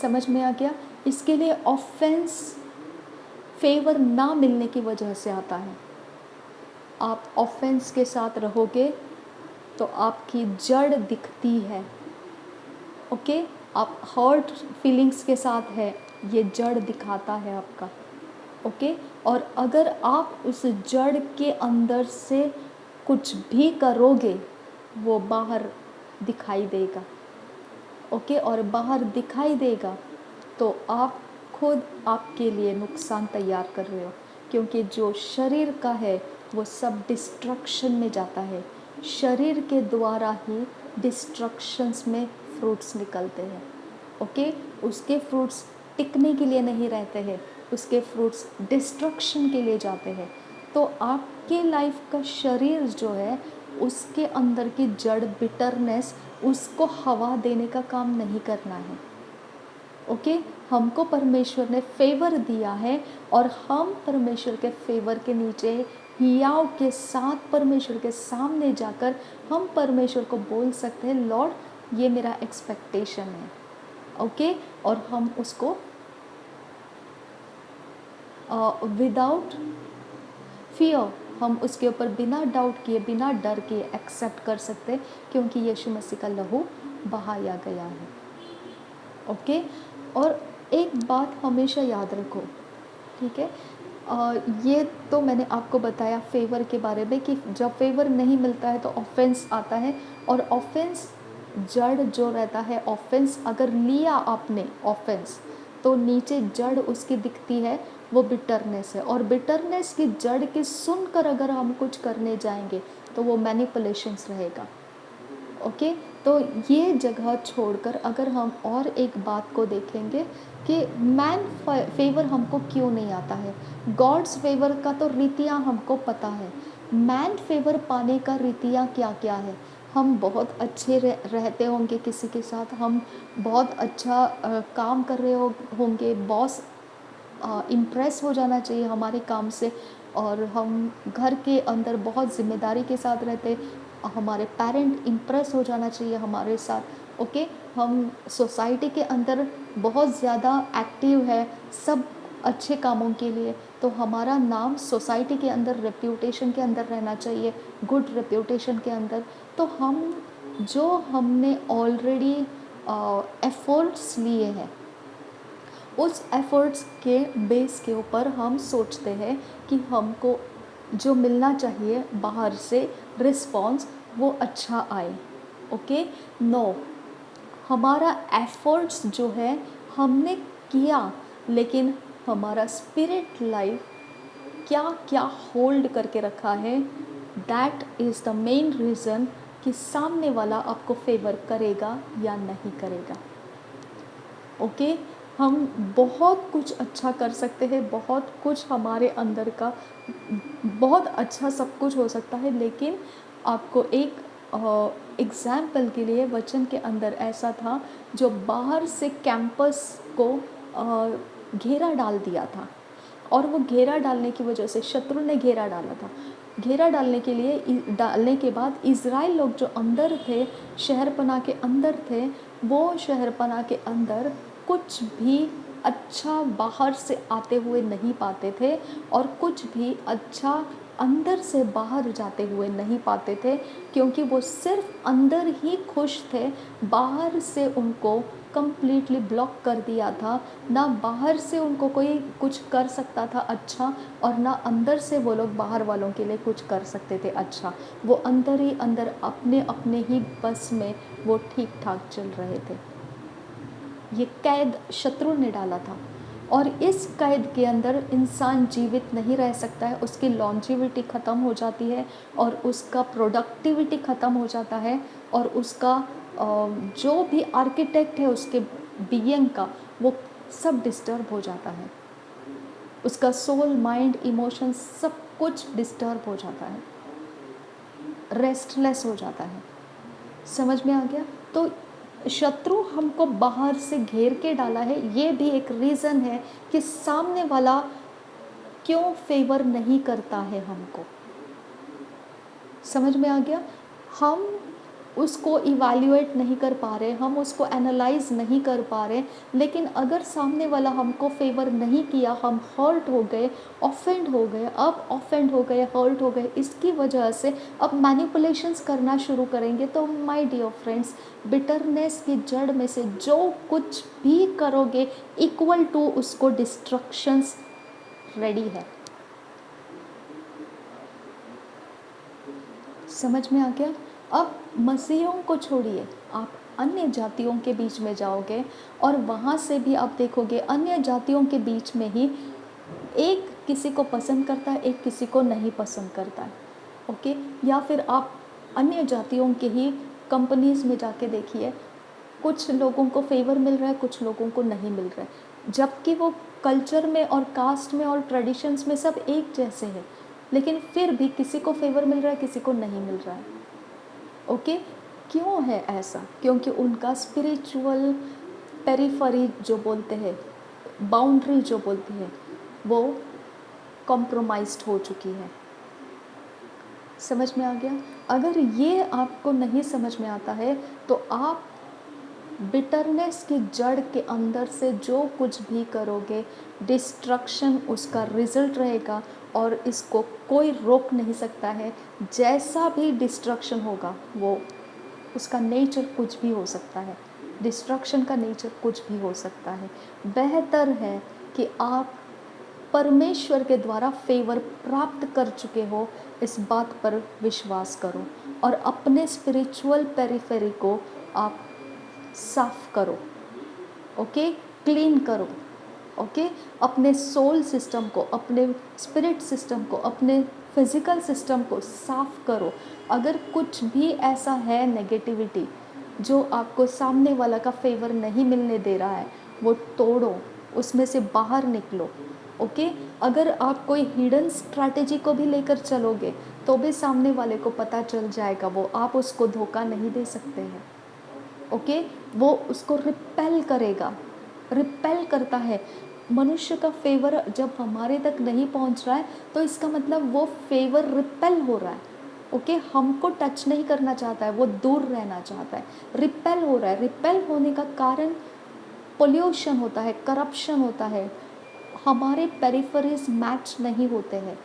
समझ में आ गया? इसके लिए ऑफेंस फेवर ना मिलने की वजह से आता है। आप ऑफेंस के साथ रहोगे तो आपकी जड़ दिखती है। ओके, आप हर्ट फीलिंग्स के साथ है, ये जड़ दिखाता है आपका। ओके, और अगर आप उस जड़ के अंदर से कुछ भी करोगे वो बाहर दिखाई देगा। ओके, और बाहर दिखाई देगा तो आप खुद आपके लिए नुकसान तैयार कर रहे हो, क्योंकि जो शरीर का है वो सब डिस्ट्रक्शन में जाता है। शरीर के द्वारा ही डिस्ट्रक्शंस में फ्रूट्स निकलते हैं। ओके, उसके फ्रूट्स टिकने के लिए नहीं रहते हैं, उसके फ्रूट्स डिस्ट्रक्शन के लिए जाते हैं। तो आपके लाइफ का शरीर जो है उसके अंदर की जड़ बिटरनेस, उसको हवा देने का काम नहीं करना है। ओके, हमको परमेश्वर ने फेवर दिया है और हम परमेश्वर के फेवर के नीचे हियाव के साथ परमेश्वर के सामने जाकर हम परमेश्वर को बोल सकते हैं, लॉर्ड ये मेरा एक्सपेक्टेशन है। ओके, और हम उसको विदाउट फियर, हम उसके ऊपर बिना डाउट किए, बिना डर किए एक्सेप्ट कर सकते हैं, क्योंकि यीशु मसीह का लहू बहाया गया है। ओके, और एक बात हमेशा याद रखो, ठीक है, ये तो मैंने आपको बताया फेवर के बारे में कि जब फेवर नहीं मिलता है तो ऑफेंस आता है, और ऑफेंस जड़ जो रहता है, ऑफेंस अगर लिया आपने ऑफेंस, तो नीचे जड़ उसकी दिखती है, वो बिटरनेस है, और बिटरनेस की जड़ की सुनकर अगर हम कुछ करने जाएंगे तो वो मैनिपुलेशंस रहेगा। ओके, तो ये जगह छोड़कर अगर हम और एक बात को देखेंगे कि मैन फेवर हमको क्यों नहीं आता है। गॉड्स फेवर का तो रीतियाँ हमको पता है, मैन फेवर पाने का रीतियाँ क्या क्या है। हम बहुत अच्छे रहते होंगे किसी के साथ, हम बहुत अच्छा काम कर रहे होंगे, बॉस इम्प्रेस हो जाना चाहिए हमारे काम से, और हम घर के अंदर बहुत ज़िम्मेदारी के साथ रहते, हमारे पेरेंट इम्प्रेस हो जाना चाहिए हमारे साथ। ओके, हम सोसाइटी के अंदर बहुत ज़्यादा एक्टिव है सब अच्छे कामों के लिए, तो हमारा नाम सोसाइटी के अंदर रेप्यूटेशन के अंदर रहना चाहिए, गुड रेप्यूटेशन के अंदर। तो हम जो हमने ऑलरेडी एफर्ट्स लिए हैं, उस एफ़र्ट्स के बेस के ऊपर हम सोचते हैं कि हमको जो मिलना चाहिए बाहर से रिस्पॉन्स, वो अच्छा आए। ओके, नो, हमारा एफ़र्ट्स जो है हमने किया, लेकिन हमारा स्पिरिट लाइफ क्या क्या होल्ड करके रखा है, that is the main reason कि सामने वाला आपको फेवर करेगा या नहीं करेगा। ओके, हम बहुत कुछ अच्छा कर सकते हैं, बहुत कुछ हमारे अंदर का बहुत अच्छा सब कुछ हो सकता है, लेकिन आपको एक एग्ज़ाम्पल के लिए वचन के अंदर ऐसा था जो बाहर से कैंपस को घेरा डाल दिया था, और वो घेरा डालने की वजह से शत्रु ने घेरा डाला था। घेरा डालने के लिए डालने के बाद इज़राइल लोग जो अंदर थे, शहरपनाह के अंदर थे, वो शहरपनाह के अंदर कुछ भी अच्छा बाहर से आते हुए नहीं पाते थे, और कुछ भी अच्छा अंदर से बाहर जाते हुए नहीं पाते थे, क्योंकि वो सिर्फ अंदर ही खुश थे, बाहर से उनको कम्प्लीटली ब्लॉक कर दिया था। ना बाहर से उनको कोई कुछ कर सकता था अच्छा, और ना अंदर से वो लोग बाहर वालों के लिए कुछ कर सकते थे अच्छा। वो अंदर ही अंदर अपने अपने ही बस में वो ठीक ठाक चल रहे थे। ये कैद शत्रु ने डाला था, और इस कैद के अंदर इंसान जीवित नहीं रह सकता है, उसकी लॉन्जिविटी ख़त्म हो जाती है, और उसका प्रोडक्टिविटी ख़त्म हो जाता है, और उसका जो भी आर्किटेक्ट है उसके बीइंग का, वो सब डिस्टर्ब हो जाता है, उसका सोल, माइंड, इमोशंस सब कुछ डिस्टर्ब हो जाता है, रेस्टलेस हो जाता है। समझ में आ गया? तो शत्रु हमको बाहर से घेर के डाला है, ये भी एक रीज़न है कि सामने वाला क्यों फेवर नहीं करता है हमको। समझ में आ गया? हम उसको इवैल्यूएट नहीं कर पा रहे, हम उसको एनालाइज नहीं कर पा रहे, लेकिन अगर सामने वाला हमको फेवर नहीं किया, हम हर्ट हो गए, ऑफेंड हो गए, अब ऑफेंड हो गए, हर्ट हो गए, इसकी वजह से अब मैनिपुलेशंस करना शुरू करेंगे, तो माय डियर फ्रेंड्स, बिटरनेस की जड़ में से जो कुछ भी करोगे इक्वल टू उसको डिस्ट्रक्शंस रेडी है। समझ में आ गया? अब मसीहों को छोड़िए, आप अन्य जातियों के बीच में जाओगे, और वहाँ से भी आप देखोगे अन्य जातियों के बीच में ही एक किसी को पसंद करता है, एक किसी को नहीं पसंद करता है। ओके, या फिर आप अन्य जातियों के ही कंपनीज़ में जाके देखिए, कुछ लोगों को फेवर मिल रहा है, कुछ लोगों को नहीं मिल रहा है, जबकि वो कल्चर में और कास्ट में और ट्रेडिशंस में सब एक जैसे हैं, लेकिन फिर भी किसी को फेवर मिल रहा है, किसी को नहीं मिल रहा है। ओके, क्यों है ऐसा? क्योंकि उनका स्पिरिचुअल पेरिफरी जो बोलते हैं, बाउंड्री जो बोलते हैं, वो कॉम्प्रोमाइज्ड हो चुकी है। समझ में आ गया? अगर ये आपको नहीं समझ में आता है, तो आप बिटरनेस की जड़ के अंदर से जो कुछ भी करोगे, डिस्ट्रक्शन उसका रिजल्ट रहेगा, और इसको कोई रोक नहीं सकता है। जैसा भी डिस्ट्रक्शन होगा, वो उसका नेचर कुछ भी हो सकता है, डिस्ट्रक्शन का नेचर कुछ भी हो सकता है। बेहतर है कि आप परमेश्वर के द्वारा फेवर प्राप्त कर चुके हो, इस बात पर विश्वास करो और अपने स्पिरिचुअल पेरिफेरी को आप साफ करो, ओके, क्लीन करो, ओके, अपने सोल सिस्टम को, अपने स्पिरिट सिस्टम को, अपने फिजिकल सिस्टम को साफ करो। अगर कुछ भी ऐसा है नेगेटिविटी जो आपको सामने वाला का फेवर नहीं मिलने दे रहा है, वो तोड़ो, उसमें से बाहर निकलो, ओके। अगर आप कोई हिडन स्ट्रैटेजी को भी लेकर चलोगे तो भी सामने वाले को पता चल जाएगा, वो आप उसको धोखा नहीं दे सकते हैं, ओके। वो उसको रिपेल करेगा, रिपेल करता है। मनुष्य का फेवर जब हमारे तक नहीं पहुंच रहा है तो इसका मतलब वो फेवर रिपेल हो रहा है, ओके। हमको टच नहीं करना चाहता है, वो दूर रहना चाहता है, रिपेल हो रहा है। रिपेल होने का कारण पोल्यूशन होता है, करप्शन होता है, हमारे पेरिफेरीज मैच नहीं होते हैं,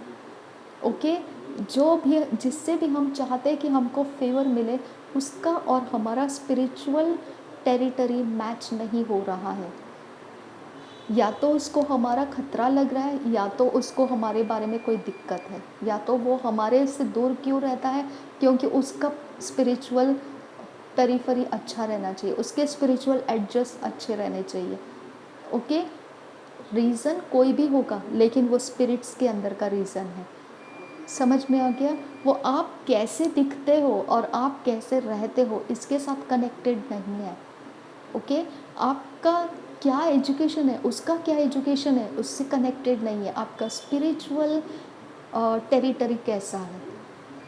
ओके। जो भी जिससे भी हम चाहते हैं कि हमको फेवर मिले, उसका और हमारा स्पिरिचुअल टेरिटरी मैच नहीं हो रहा है। या तो उसको हमारा खतरा लग रहा है, या तो उसको हमारे बारे में कोई दिक्कत है, या तो वो हमारे से दूर क्यों रहता है, क्योंकि उसका स्पिरिचुअल पेरिफेरी अच्छा रहना चाहिए, उसके स्पिरिचुअल एडजस्ट अच्छे रहने चाहिए, ओके। रीज़न कोई भी होगा, लेकिन वो स्पिरिट्स के अंदर का रीज़न है। समझ में आ गया? वो आप कैसे दिखते हो और आप कैसे रहते हो इसके साथ कनेक्टेड नहीं है, ओके। आपका क्या एजुकेशन है, उसका क्या एजुकेशन है, उससे कनेक्टेड नहीं है। आपका स्पिरिचुअल टेरिटरी कैसा है,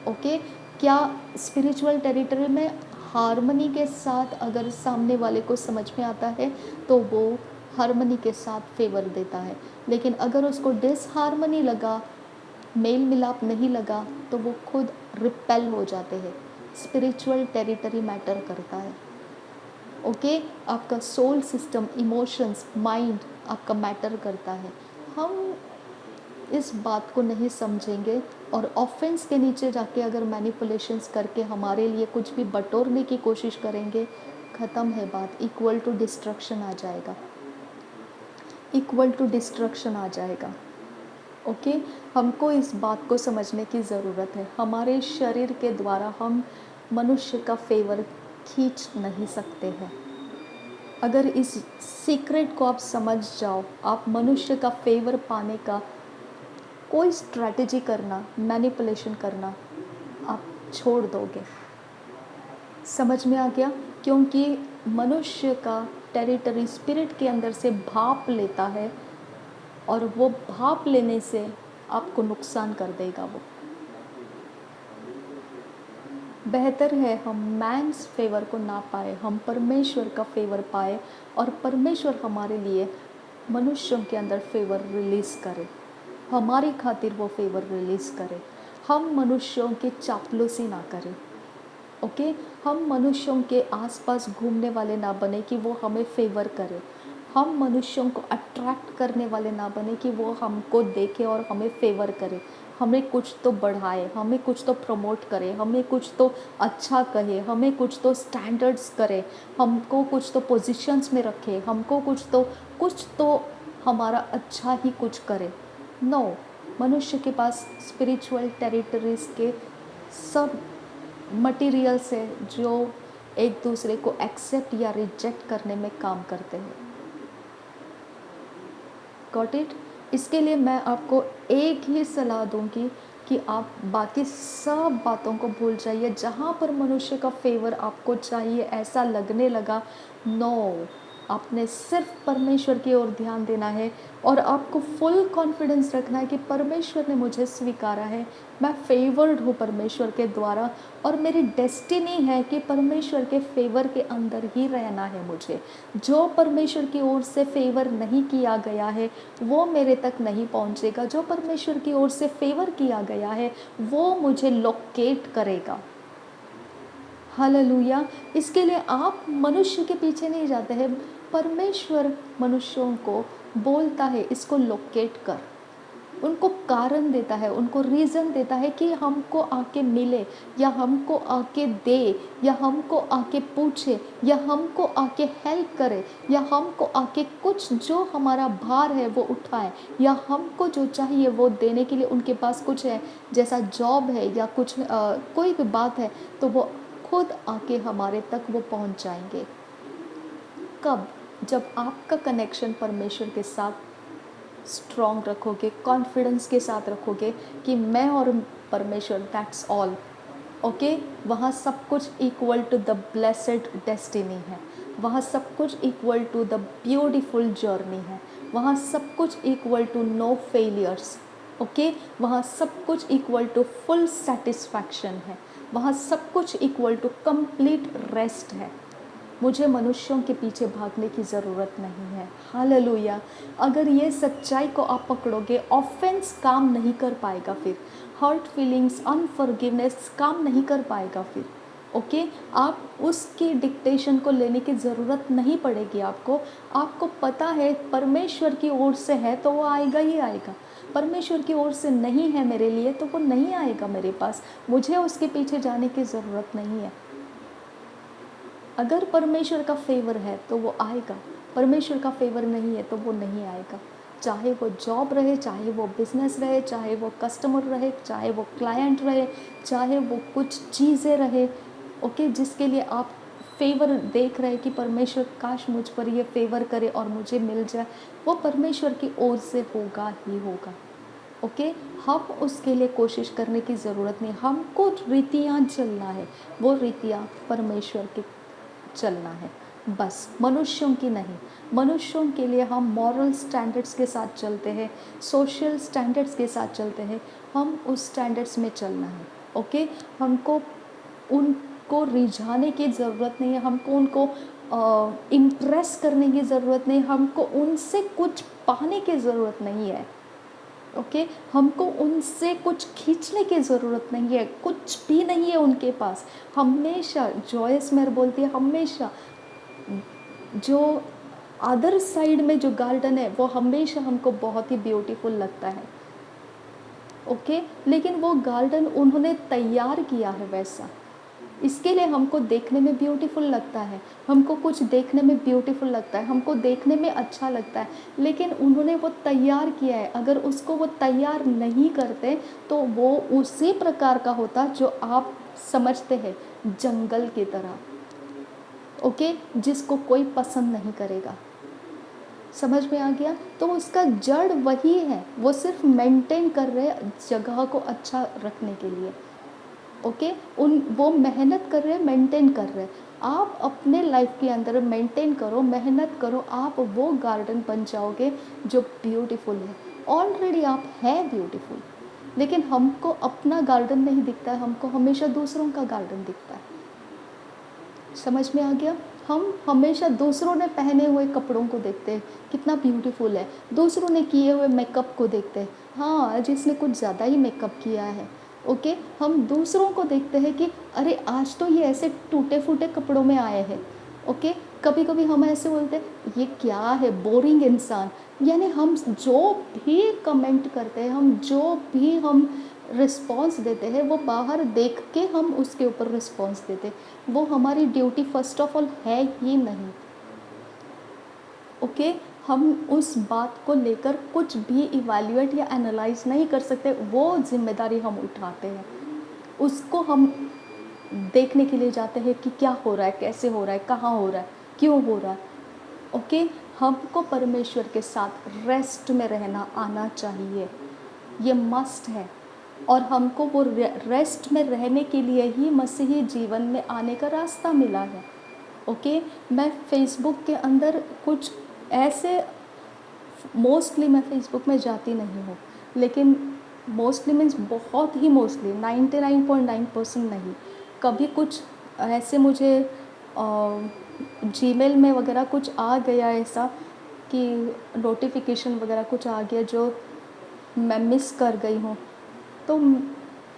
ओके। क्या स्पिरिचुअल टेरिटरी में हार्मनी के साथ अगर सामने वाले को समझ में आता है तो वो हार्मनी के साथ फेवर देता है, लेकिन अगर उसको डिसहार्मनी लगा, मेल मिलाप नहीं लगा, तो वो खुद रिपेल हो जाते हैं। स्पिरिचुअल टेरिटरी मैटर करता है, ओके। आपका सोल सिस्टम, इमोशंस, माइंड आपका मैटर करता है। हम इस बात को नहीं समझेंगे और ऑफेंस के नीचे जाके अगर मैनिपुलेशंस करके हमारे लिए कुछ भी बटोरने की कोशिश करेंगे, ख़त्म है बात, इक्वल टू डिस्ट्रक्शन आ जाएगा, इक्वल टू डिस्ट्रक्शन आ जाएगा, ओके। हमको इस बात को समझने की ज़रूरत है। हमारे शरीर के द्वारा हम मनुष्य का फेवर खींच नहीं सकते हैं। अगर इस सीक्रेट को आप समझ जाओ, आप मनुष्य का फेवर पाने का कोई स्ट्रैटेजी करना, मैनिपुलेशन करना आप छोड़ दोगे। समझ में आ गया? क्योंकि मनुष्य का टेरिटरी स्पिरिट के अंदर से भाप लेता है और वो भाप लेने से आपको नुकसान कर देगा। वो बेहतर है हम मैन्स फेवर को ना पाए, हम परमेश्वर का फेवर पाए और परमेश्वर हमारे लिए मनुष्यों के अंदर फेवर रिलीज़ करे, हमारी खातिर वो फेवर रिलीज़ करे। हम मनुष्यों की चापलूसी ना करें, ओके। हम मनुष्यों के आसपास घूमने वाले ना बने कि वो हमें फेवर करे। हम मनुष्यों को अट्रैक्ट करने वाले ना बने कि वो हमको देखे और हमें फेवर करे, हमें कुछ तो बढ़ाए, हमें कुछ तो प्रमोट करे, हमें कुछ तो अच्छा कहे, हमें कुछ तो स्टैंडर्ड्स करे, हमको कुछ तो पोजीशंस में रखे, हमको कुछ तो हमारा अच्छा ही कुछ करे। नो, मनुष्य के पास स्पिरिचुअल टेरिटरीज के सब मटीरियल्स है जो एक दूसरे को एक्सेप्ट या रिजेक्ट करने में काम करते हैं। Got it? इसके लिए मैं आपको एक ही सलाह दूंगी कि आप बाकी सब बातों को भूल जाइए। जहाँ पर मनुष्य का फेवर आपको चाहिए ऐसा लगने लगा, नो, आपने सिर्फ परमेश्वर की ओर ध्यान देना है और आपको फुल कॉन्फिडेंस रखना है कि परमेश्वर ने मुझे स्वीकारा है, मैं फेवर्ड हूँ परमेश्वर के द्वारा और मेरी डेस्टिनी है कि परमेश्वर के फेवर के अंदर ही रहना है मुझे। जो परमेश्वर की ओर से फेवर नहीं किया गया है वो मेरे तक नहीं पहुँचेगा, जो परमेश्वर की ओर से फेवर किया गया है वो मुझे लोकेट करेगा। हालेलुया। इसके लिए आप मनुष्य के पीछे नहीं जाते हैं, परमेश्वर मनुष्यों को बोलता है इसको लोकेट कर, उनको कारण देता है, उनको रीज़न देता है कि हमको आके मिले या हमको आके दे या हमको आके पूछे या हमको आके हेल्प करे या हमको आके कुछ जो हमारा भार है वो उठाए या हमको जो चाहिए वो देने के लिए उनके पास कुछ है, जैसा जॉब है या कुछ कोई भी बात है, तो वो खुद आके हमारे तक वो पहुंच जाएंगे। कब? जब आपका कनेक्शन परमेश्वर के साथ स्ट्रॉन्ग रखोगे, कॉन्फिडेंस के साथ रखोगे कि मैं और परमेश्वर, दैट्स ऑल। ओके, वहाँ सब कुछ equal to the blessed destiny है, वहाँ सब कुछ equal to the beautiful journey है, वहाँ सब कुछ equal to no failures. Okay, वहाँ सब कुछ इक्वल टू फुल सेटिस्फैक्शन है, वहाँ सब कुछ इक्वल टू कंप्लीट रेस्ट है। मुझे मनुष्यों के पीछे भागने की ज़रूरत नहीं है। हालेलुया। अगर ये सच्चाई को आप पकड़ोगे, ऑफेंस काम नहीं कर पाएगा फिर, हर्ट फीलिंग्स, अनफॉरगिवनेस काम नहीं कर पाएगा फिर। ओके, आप उसके डिक्टेशन को लेने की ज़रूरत नहीं पड़ेगी आपको। आपको पता है परमेश्वर की ओर से है तो वो आएगा ही आएगा, परमेश्वर की ओर से नहीं है मेरे लिए तो वो नहीं आएगा मेरे पास। मुझे उसके पीछे जाने की ज़रूरत नहीं है। अगर परमेश्वर का फेवर है तो वो आएगा, परमेश्वर का फेवर नहीं है तो वो नहीं आएगा। चाहे वो जॉब रहे, चाहे वो बिजनेस रहे, चाहे वो कस्टमर रहे, चाहे वो क्लाइंट रहे, चाहे वो कुछ चीज़ें रहे, ओके, जिसके लिए आप फेवर देख रहे हैं कि परमेश्वर काश मुझ पर ये फेवर करे और मुझे मिल जाए, वो परमेश्वर की ओर से होगा ही होगा। ओके, हम उसके लिए कोशिश करने की ज़रूरत नहीं, हमको रीतियाँ चलना है, वो रीतियाँ परमेश्वर की चलना है, बस मनुष्यों की नहीं। मनुष्यों के लिए हम मॉरल स्टैंडर्ड्स के साथ चलते हैं, सोशल स्टैंडर्ड्स के साथ चलते हैं, हम उस स्टैंडर्ड्स में चलना है। ओके, हमको उनको रिझाने की ज़रूरत नहीं है, हमको उनको इम्प्रेस करने की ज़रूरत नहीं, हमको उनसे कुछ पाने की ज़रूरत नहीं है। ओके, हमको उनसे कुछ खींचने की ज़रूरत नहीं है, कुछ भी नहीं है उनके पास। हमेशा जॉयस मेयर बोलती है, हमेशा जो अदर साइड में जो गार्डन है वो हमेशा हमको बहुत ही ब्यूटीफुल लगता है। ओके, लेकिन वो गार्डन उन्होंने तैयार किया है वैसा, इसके लिए हमको देखने में ब्यूटीफुल लगता है, हमको कुछ देखने में ब्यूटीफुल लगता है, हमको देखने में अच्छा लगता है, लेकिन उन्होंने वो तैयार किया है। अगर उसको वो तैयार नहीं करते तो वो उसी प्रकार का होता जो आप समझते हैं, जंगल की तरह। ओके, जिसको कोई पसंद नहीं करेगा। समझ में आ गया? तो उसका जड़ वही है, वो सिर्फ मेंटेन कर रहे जगह को अच्छा रखने के लिए। ओके, वो मेहनत कर रहे हैं, मेंटेन कर रहे हैं। आप अपने लाइफ के अंदर मेंटेन करो, मेहनत करो, आप वो गार्डन बन जाओगे जो ब्यूटीफुल है। ऑलरेडी आप हैं ब्यूटीफुल, लेकिन हमको अपना गार्डन नहीं दिखता है, हमको हमेशा दूसरों का गार्डन दिखता है। समझ में आ गया? हम हमेशा दूसरों ने पहने हुए कपड़ों को देखते हैं, कितना ब्यूटीफुल है, दूसरों ने किए हुए मेकअप को देखते हैं, हाँ आज इसने कुछ ज़्यादा ही मेकअप किया है। ओके, हम दूसरों को देखते हैं कि अरे आज तो ये ऐसे टूटे फूटे कपड़ों में आए हैं। ओके, कभी कभी हम ऐसे बोलते हैं ये क्या है, बोरिंग इंसान। यानी हम जो भी कमेंट करते हैं, हम जो भी हम रिस्पॉन्स देते हैं, वो बाहर देख के हम उसके ऊपर रिस्पॉन्स देते हैं, वो हमारी ड्यूटी फर्स्ट ऑफ ऑल है ही नहीं। ओके, हम उस बात को लेकर कुछ भी इवैल्यूएट या एनालाइज नहीं कर सकते, वो जिम्मेदारी हम उठाते हैं, उसको हम देखने के लिए जाते हैं कि क्या हो रहा है, कैसे हो रहा है, कहाँ हो रहा है, क्यों हो रहा है। ओके, हमको परमेश्वर के साथ रेस्ट में रहना आना चाहिए, ये मस्ट है। और हमको वो रेस्ट में रहने के लिए ही मसीही जीवन में आने का रास्ता मिला है। ओके, मैं फेसबुक के अंदर कुछ ऐसे, मोस्टली मैं फेसबुक में जाती नहीं हूँ, लेकिन मोस्टली मीन्स बहुत ही मोस्टली 99.9% नहीं, कभी कुछ ऐसे मुझे जीमेल में वगैरह कुछ आ गया ऐसा कि नोटिफिकेशन वगैरह कुछ आ गया जो मैं मिस कर गई हूँ, तो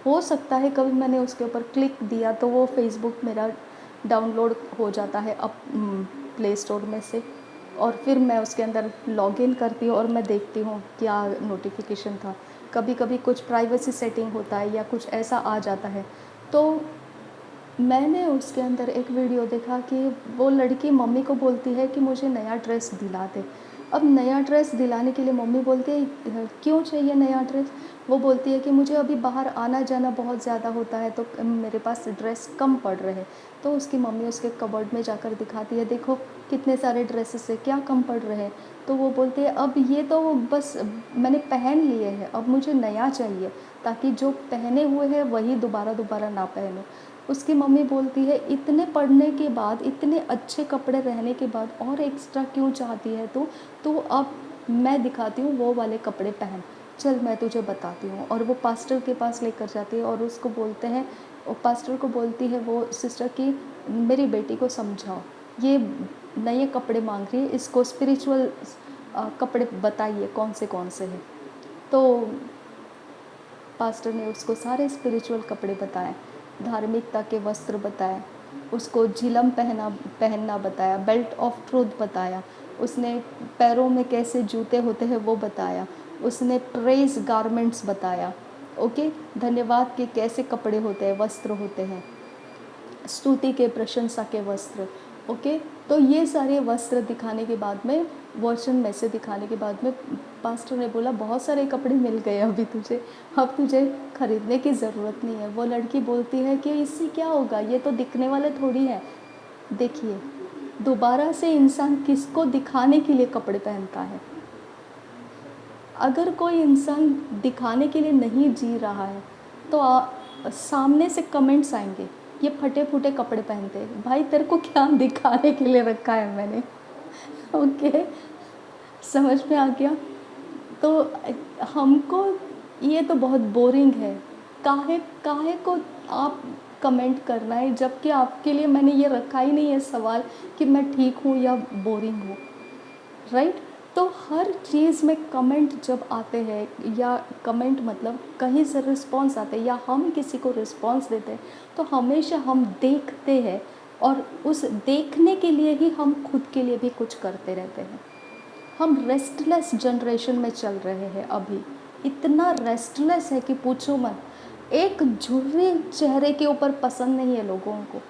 हो सकता है कभी मैंने उसके ऊपर क्लिक दिया तो वो फेसबुक मेरा डाउनलोड हो जाता है अब प्ले स्टोर में से, और फिर मैं उसके अंदर लॉगिन करती हूँ और मैं देखती हूँ क्या नोटिफिकेशन था। कभी कभी कुछ प्राइवेसी सेटिंग होता है या कुछ ऐसा आ जाता है। तो मैंने उसके अंदर एक वीडियो देखा कि वो लड़की मम्मी को बोलती है कि मुझे नया ड्रेस दिला दे। अब नया ड्रेस दिलाने के लिए मम्मी बोलती है क्यों चाहिए नया ड्रेस? वो बोलती है कि मुझे अभी बाहर आना जाना बहुत ज़्यादा होता है तो मेरे पास ड्रेस कम पड़ रहे हैं। तो उसकी मम्मी उसके कबर्ड में जाकर दिखाती है, देखो कितने सारे ड्रेसेस है, क्या कम पड़ रहे हैं। तो वो बोलती है अब ये तो बस मैंने पहन लिए हैं, अब मुझे नया चाहिए ताकि जो पहने हुए हैं वही दोबारा दोबारा ना पहनूं। उसकी मम्मी बोलती है इतने पढ़ने के बाद, इतने अच्छे कपड़े रहने के बाद और एक्स्ट्रा क्यों चाहती है तू? तो अब मैं दिखाती हूँ वो वाले कपड़े पहन, चल मैं तुझे बताती हूँ। और वो पास्टर के पास लेकर जाती है और उसको बोलते हैं, और पास्टर को बोलती है वो सिस्टर कि मेरी बेटी को समझाओ, ये नए कपड़े मांग रही है, इसको स्पिरिचुअल कपड़े बताइए कौन से हैं। तो पास्टर ने उसको सारे स्पिरिचुअल कपड़े बताए, धार्मिकता के वस्त्र बताए, उसको झिलम पहनना बताया, बेल्ट ऑफ ट्रूथ बताया, उसने पैरों में कैसे जूते होते हैं वो बताया, उसने प्रेज गारमेंट्स बताया, ओके, धन्यवाद के कैसे कपड़े होते हैं, वस्त्र होते हैं, स्तुति के, प्रशंसा के वस्त्र, ओके। तो ये सारे वस्त्र दिखाने के बाद में, वर्षन में से दिखाने के बाद में, पास्टर ने बोला बहुत सारे कपड़े मिल गए अभी तुझे, अब तुझे खरीदने की ज़रूरत नहीं है। वो लड़की बोलती है कि इससे क्या होगा, ये तो दिखने वाले थोड़ी हैं। देखिए दोबारा से इंसान किसको दिखाने के लिए कपड़े पहनता है? अगर कोई इंसान दिखाने के लिए नहीं जी रहा है तो सामने से कमेंट्स आएंगे, ये फटे फूटे कपड़े पहनते हैं। भाई तेरे को क्या दिखाने के लिए रखा है मैंने? ओके, समझ में आ गया? तो हमको ये तो बहुत बोरिंग है, काहे काहे को आप कमेंट करना है, जबकि आपके लिए मैंने ये रखा ही नहीं है सवाल कि मैं ठीक हूँ या बोरिंग हूँ, राइट? तो हर चीज़ में कमेंट जब आते हैं, या कमेंट मतलब कहीं से रिस्पॉन्स आते हैं या हम किसी को रिस्पॉन्स देते हैं, तो हमेशा हम देखते हैं और उस देखने के लिए ही हम खुद के लिए भी कुछ करते रहते हैं। हम रेस्टलेस जनरेशन में चल रहे हैं अभी, इतना रेस्टलेस है कि पूछो मत। एक झुर्री चेहरे के ऊपर पसंद नहीं है लोगों को,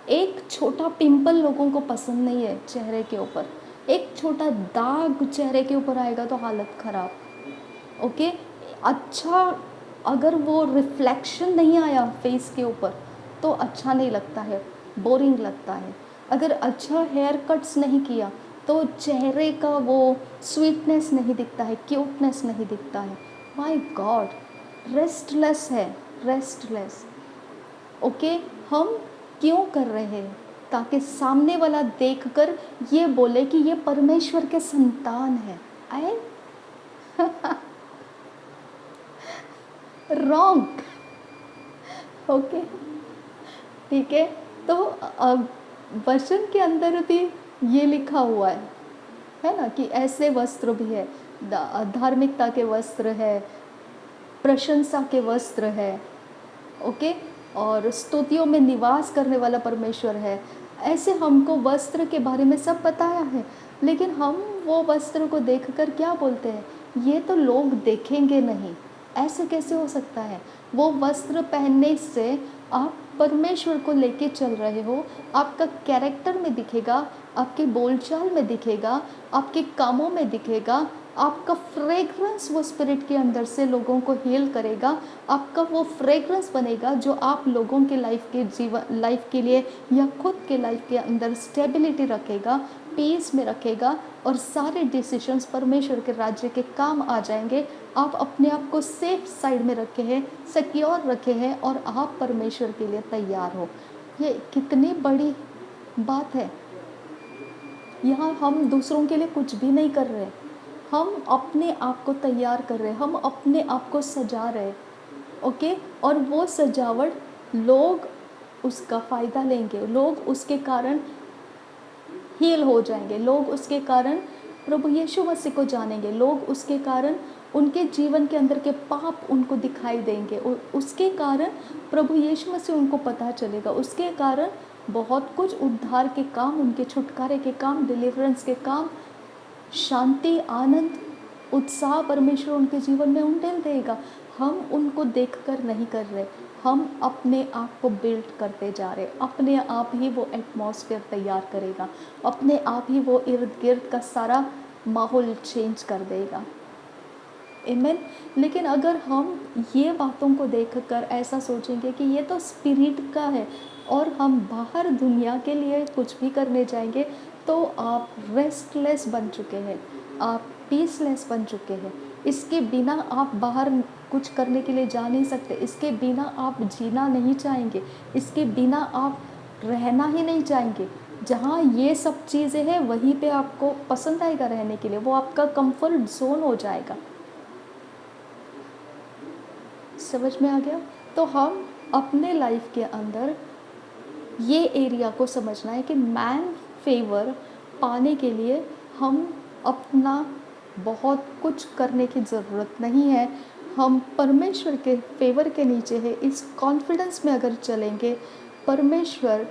एक छोटा पिंपल लोगों को पसंद नहीं है चेहरे के ऊपर, एक छोटा दाग चेहरे के ऊपर आएगा तो हालत ख़राब, ओके। अच्छा, अगर वो रिफ्लेक्शन नहीं आया फेस के ऊपर तो अच्छा नहीं लगता है, बोरिंग लगता है। अगर अच्छा हेयर कट्स नहीं किया तो चेहरे का वो स्वीटनेस नहीं दिखता है, क्यूटनेस नहीं दिखता है। माय गॉड, रेस्टलेस है, रेस्टलेस, ओके। हम क्यों कर रहे हैं? ताकि सामने वाला देखकर ये बोले कि ये परमेश्वर के संतान है। आए रॉन्ग, ओके, ठीक है। तो वचन के अंदर भी ये लिखा हुआ है ना, कि ऐसे वस्त्र भी है, धार्मिकता के वस्त्र है, प्रशंसा के वस्त्र है, ओके, और स्तुतियों में निवास करने वाला परमेश्वर है। ऐसे हमको वस्त्र के बारे में सब बताया है, लेकिन हम वो वस्त्र को देखकर क्या बोलते हैं, ये तो लोग देखेंगे नहीं। ऐसे कैसे हो सकता है? वो वस्त्र पहनने से आप परमेश्वर को लेके चल रहे हो, आपका कैरेक्टर में दिखेगा, आपके बोलचाल में दिखेगा, आपके कामों में दिखेगा, आपका फ्रेग्रेंस वो स्पिरिट के अंदर से लोगों को हील करेगा, आपका वो फ्रेग्रेंस बनेगा जो आप लोगों के लाइफ के लिए या खुद के लाइफ के अंदर स्टेबिलिटी रखेगा, पीस में रखेगा, और सारे डिसीजंस परमेश्वर के राज्य के काम आ जाएंगे। आप अपने आप को सेफ साइड में रखे हैं, सिक्योर रखे हैं, और आप परमेश्वर के लिए तैयार हो। ये कितनी बड़ी बात है। यहाँ हम दूसरों के लिए कुछ भी नहीं कर रहे, हम अपने आप को तैयार कर रहे हैं, हम अपने आप को सजा रहे, ओके। और वो सजावट लोग उसका फ़ायदा लेंगे, लोग उसके कारण हील हो जाएंगे, लोग उसके कारण प्रभु यीशु मसीह को जानेंगे, लोग उसके कारण उनके जीवन के अंदर के पाप उनको दिखाई देंगे, और उसके कारण प्रभु यीशु मसीह उनको पता चलेगा, उसके कारण बहुत कुछ उद्धार के काम, उनके छुटकारे के काम, डिलीवरेंस के काम, शांति, आनंद, उत्साह परमेश्वर उनके जीवन में उंडेल देगा। हम उनको देखकर नहीं कर रहे, हम अपने आप को बिल्ड करते जा रहे। अपने आप ही वो एटमॉस्फेयर तैयार करेगा, अपने आप ही वो इर्द गिर्द का सारा माहौल चेंज कर देगा। आमीन। लेकिन अगर हम ये बातों को देखकर ऐसा सोचेंगे कि ये तो स्पिरिट का है और हम बाहर दुनिया के लिए कुछ भी करने जाएंगे, तो आप रेस्टलेस बन चुके हैं, आप पीसलेस बन चुके हैं। इसके बिना आप बाहर कुछ करने के लिए जा नहीं सकते, इसके बिना आप जीना नहीं चाहेंगे, इसके बिना आप रहना ही नहीं चाहेंगे। जहाँ ये सब चीज़ें हैं वहीं पे आपको पसंद आएगा रहने के लिए, वो आपका कंफर्ट जोन हो जाएगा। समझ में आ गया? तो हम अपने लाइफ के अंदर ये एरिया को समझना है कि मैन फेवर पाने के लिए हम अपना बहुत कुछ करने की ज़रूरत नहीं है। हम परमेश्वर के फेवर के नीचे है, इस कॉन्फिडेंस में अगर चलेंगे, परमेश्वर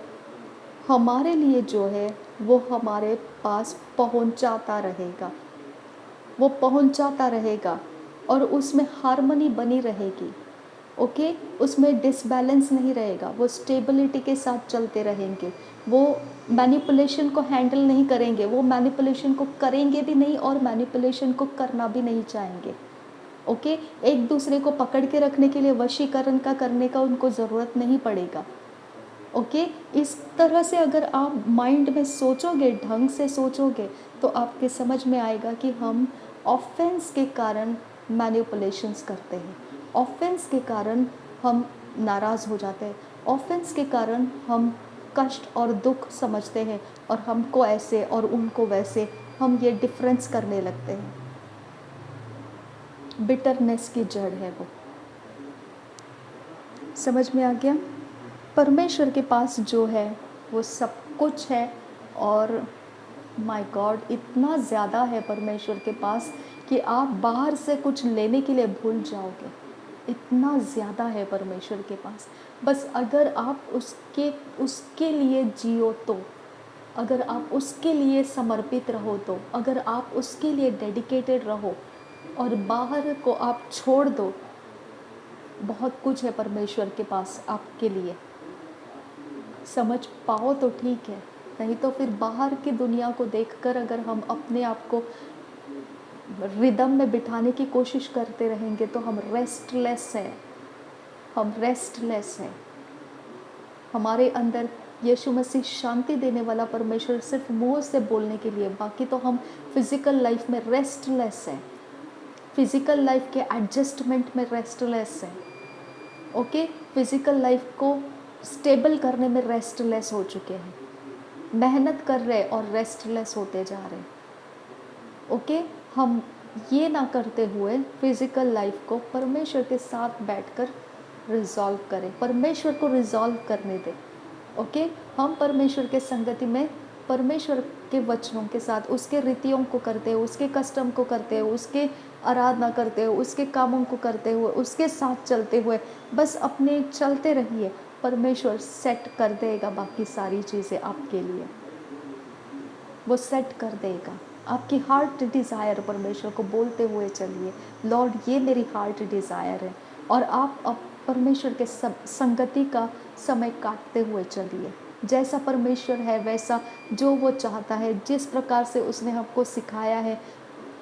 हमारे लिए जो है वो हमारे पास पहुंचाता रहेगा, वो पहुंचाता रहेगा और उसमें हार्मनी बनी रहेगी। ओके, उसमें डिसबैलेंस नहीं रहेगा, वो स्टेबिलिटी के साथ चलते रहेंगे, वो मैनिपुलेशन को हैंडल नहीं करेंगे, वो मैनिपुलेशन को करेंगे भी नहीं और मैनिपुलेशन को करना भी नहीं चाहेंगे। ओके, एक दूसरे को पकड़ के रखने के लिए वशीकरण का करने का उनको ज़रूरत नहीं पड़ेगा। ओके, इस तरह से अगर आप माइंड में सोचोगे, ढंग से सोचोगे, तो आपके समझ में आएगा कि हम ऑफेंस के कारण मैनिपुलेशंस करते हैं, ऑफेंस के कारण हम नाराज़ हो जाते हैं, ऑफेंस के कारण हम कष्ट और दुख समझते हैं और हमको ऐसे और उनको वैसे, हम ये डिफरेंस करने लगते हैं। बिटरनेस की जड़ है वो। समझ में आ गया? परमेश्वर के पास जो है वो सब कुछ है और माय गॉड इतना ज़्यादा है परमेश्वर के पास कि आप बाहर से कुछ लेने के लिए भूल जाओगे। इतना ज़्यादा है परमेश्वर के पास, बस अगर आप उसके लिए जियो तो, अगर आप उसके लिए समर्पित रहो तो, अगर आप उसके लिए डेडिकेटेड रहो और बाहर को आप छोड़ दो, बहुत कुछ है परमेश्वर के पास आपके लिए। समझ पाओ तो ठीक है, नहीं तो फिर बाहर की दुनिया को देखकर अगर हम अपने आप को रिदम में बिठाने की कोशिश करते रहेंगे तो हम रेस्टलेस हैं, हम रेस्टलेस हैं। हमारे अंदर यीशु मसीह शांति देने वाला परमेश्वर सिर्फ मुंह से बोलने के लिए, बाकी तो हम फिज़िकल लाइफ में रेस्टलेस हैं, फिज़िकल लाइफ के एडजस्टमेंट में रेस्टलेस हैं। ओके, फिज़िकल लाइफ को स्टेबल करने में रेस्टलेस हो चुके हैं, मेहनत कर रहे और रेस्टलेस होते जा रहे हैं। ओके, हम ये ना करते हुए फिज़िकल लाइफ को परमेश्वर के साथ बैठकर रिजॉल्व करें, परमेश्वर को रिजॉल्व करने दें। ओके, हम परमेश्वर के संगति में परमेश्वर के वचनों के साथ उसके रीतियों को करते हुए, उसके कस्टम को करते हुए, उसके आराधना करते हुए, उसके कामों को करते हुए, उसके साथ चलते हुए बस अपने चलते रहिए। परमेश्वर सेट कर देगा बाकी सारी चीज़ें आपके लिए, वो सेट कर देगा। आपकी हार्ट डिज़ायर परमेश्वर को बोलते हुए चलिए, लॉर्ड ये मेरी हार्ट डिज़ायर है, और आप अब परमेश्वर के संगति का समय काटते हुए चलिए। जैसा परमेश्वर है वैसा जो वो चाहता है, जिस प्रकार से उसने हमको सिखाया है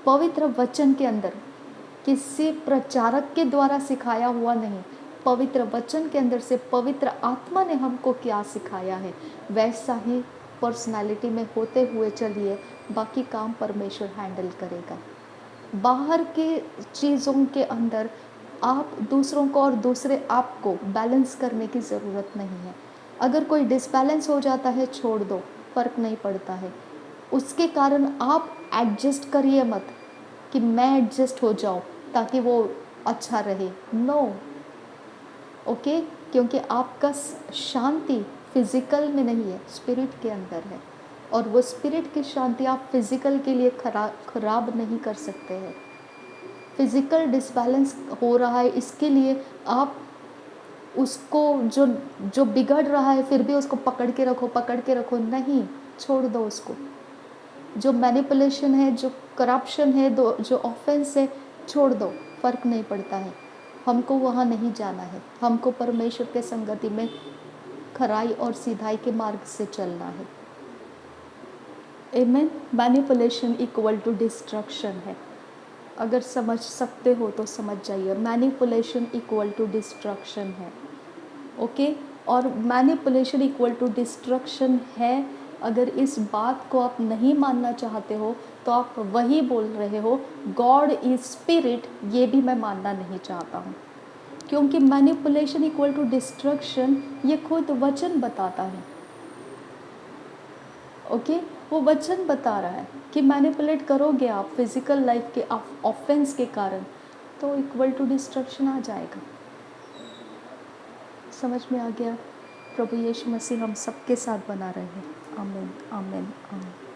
पवित्र वचन के अंदर, किसी प्रचारक के द्वारा सिखाया हुआ नहीं, पवित्र वचन के अंदर से पवित्र आत्मा ने हमको क्या सिखाया है वैसा ही पर्सनालिटी में होते हुए चलिए, बाकी काम परमेश्वर हैंडल करेगा। बाहर के चीज़ों के अंदर आप दूसरों को और दूसरे आप को बैलेंस करने की ज़रूरत नहीं है। अगर कोई डिसबैलेंस हो जाता है छोड़ दो, फ़र्क नहीं पड़ता है। उसके कारण आप एडजस्ट करिए मत कि मैं एडजस्ट हो जाऊं ताकि वो अच्छा रहे, नो। ओके, क्योंकि आपका शांति फिज़िकल में नहीं है, स्पिरिट के अंदर है, और वो स्पिरिट की शांति आप फिज़िकल के लिए खराब नहीं कर सकते हैं। फिज़िकल डिसबैलेंस हो रहा है, इसके लिए आप उसको जो बिगड़ रहा है फिर भी उसको पकड़ के रखो, नहीं, छोड़ दो उसको। जो मैनिपुलेशन है, जो करप्शन है, जो ऑफेंस है, छोड़ दो, फ़र्क नहीं पड़ता है। हमको वहाँ नहीं जाना है। हमको परमेश्वर के संगति में खराई और सीधाई के मार्ग से चलना है। आमेन। मैनिपुलेशन इक्वल टू डिस्ट्रक्शन है। अगर समझ सकते हो तो समझ जाइए, मैनिपुलेशन इक्वल टू डिस्ट्रक्शन है। ओके, और मैनिपुलेशन इक्वल टू डिस्ट्रक्शन है। अगर इस बात को आप नहीं मानना चाहते हो तो आप वही बोल रहे हो गॉड इज स्पिरिट, ये भी मैं मानना नहीं चाहता हूँ, क्योंकि मैनिपुलेशन इक्वल टू डिस्ट्रक्शन ये खुद वचन बताता है। ओके, वो वचन बता रहा है कि मैनिपुलेट करोगे आप फिजिकल लाइफ के ऑफेंस के कारण तो इक्वल टू डिस्ट्रक्शन आ जाएगा। समझ में आ गया? प्रभु यीशु मसीह हम सबके साथ बना रहे। आमीन, आमीन, आमीन।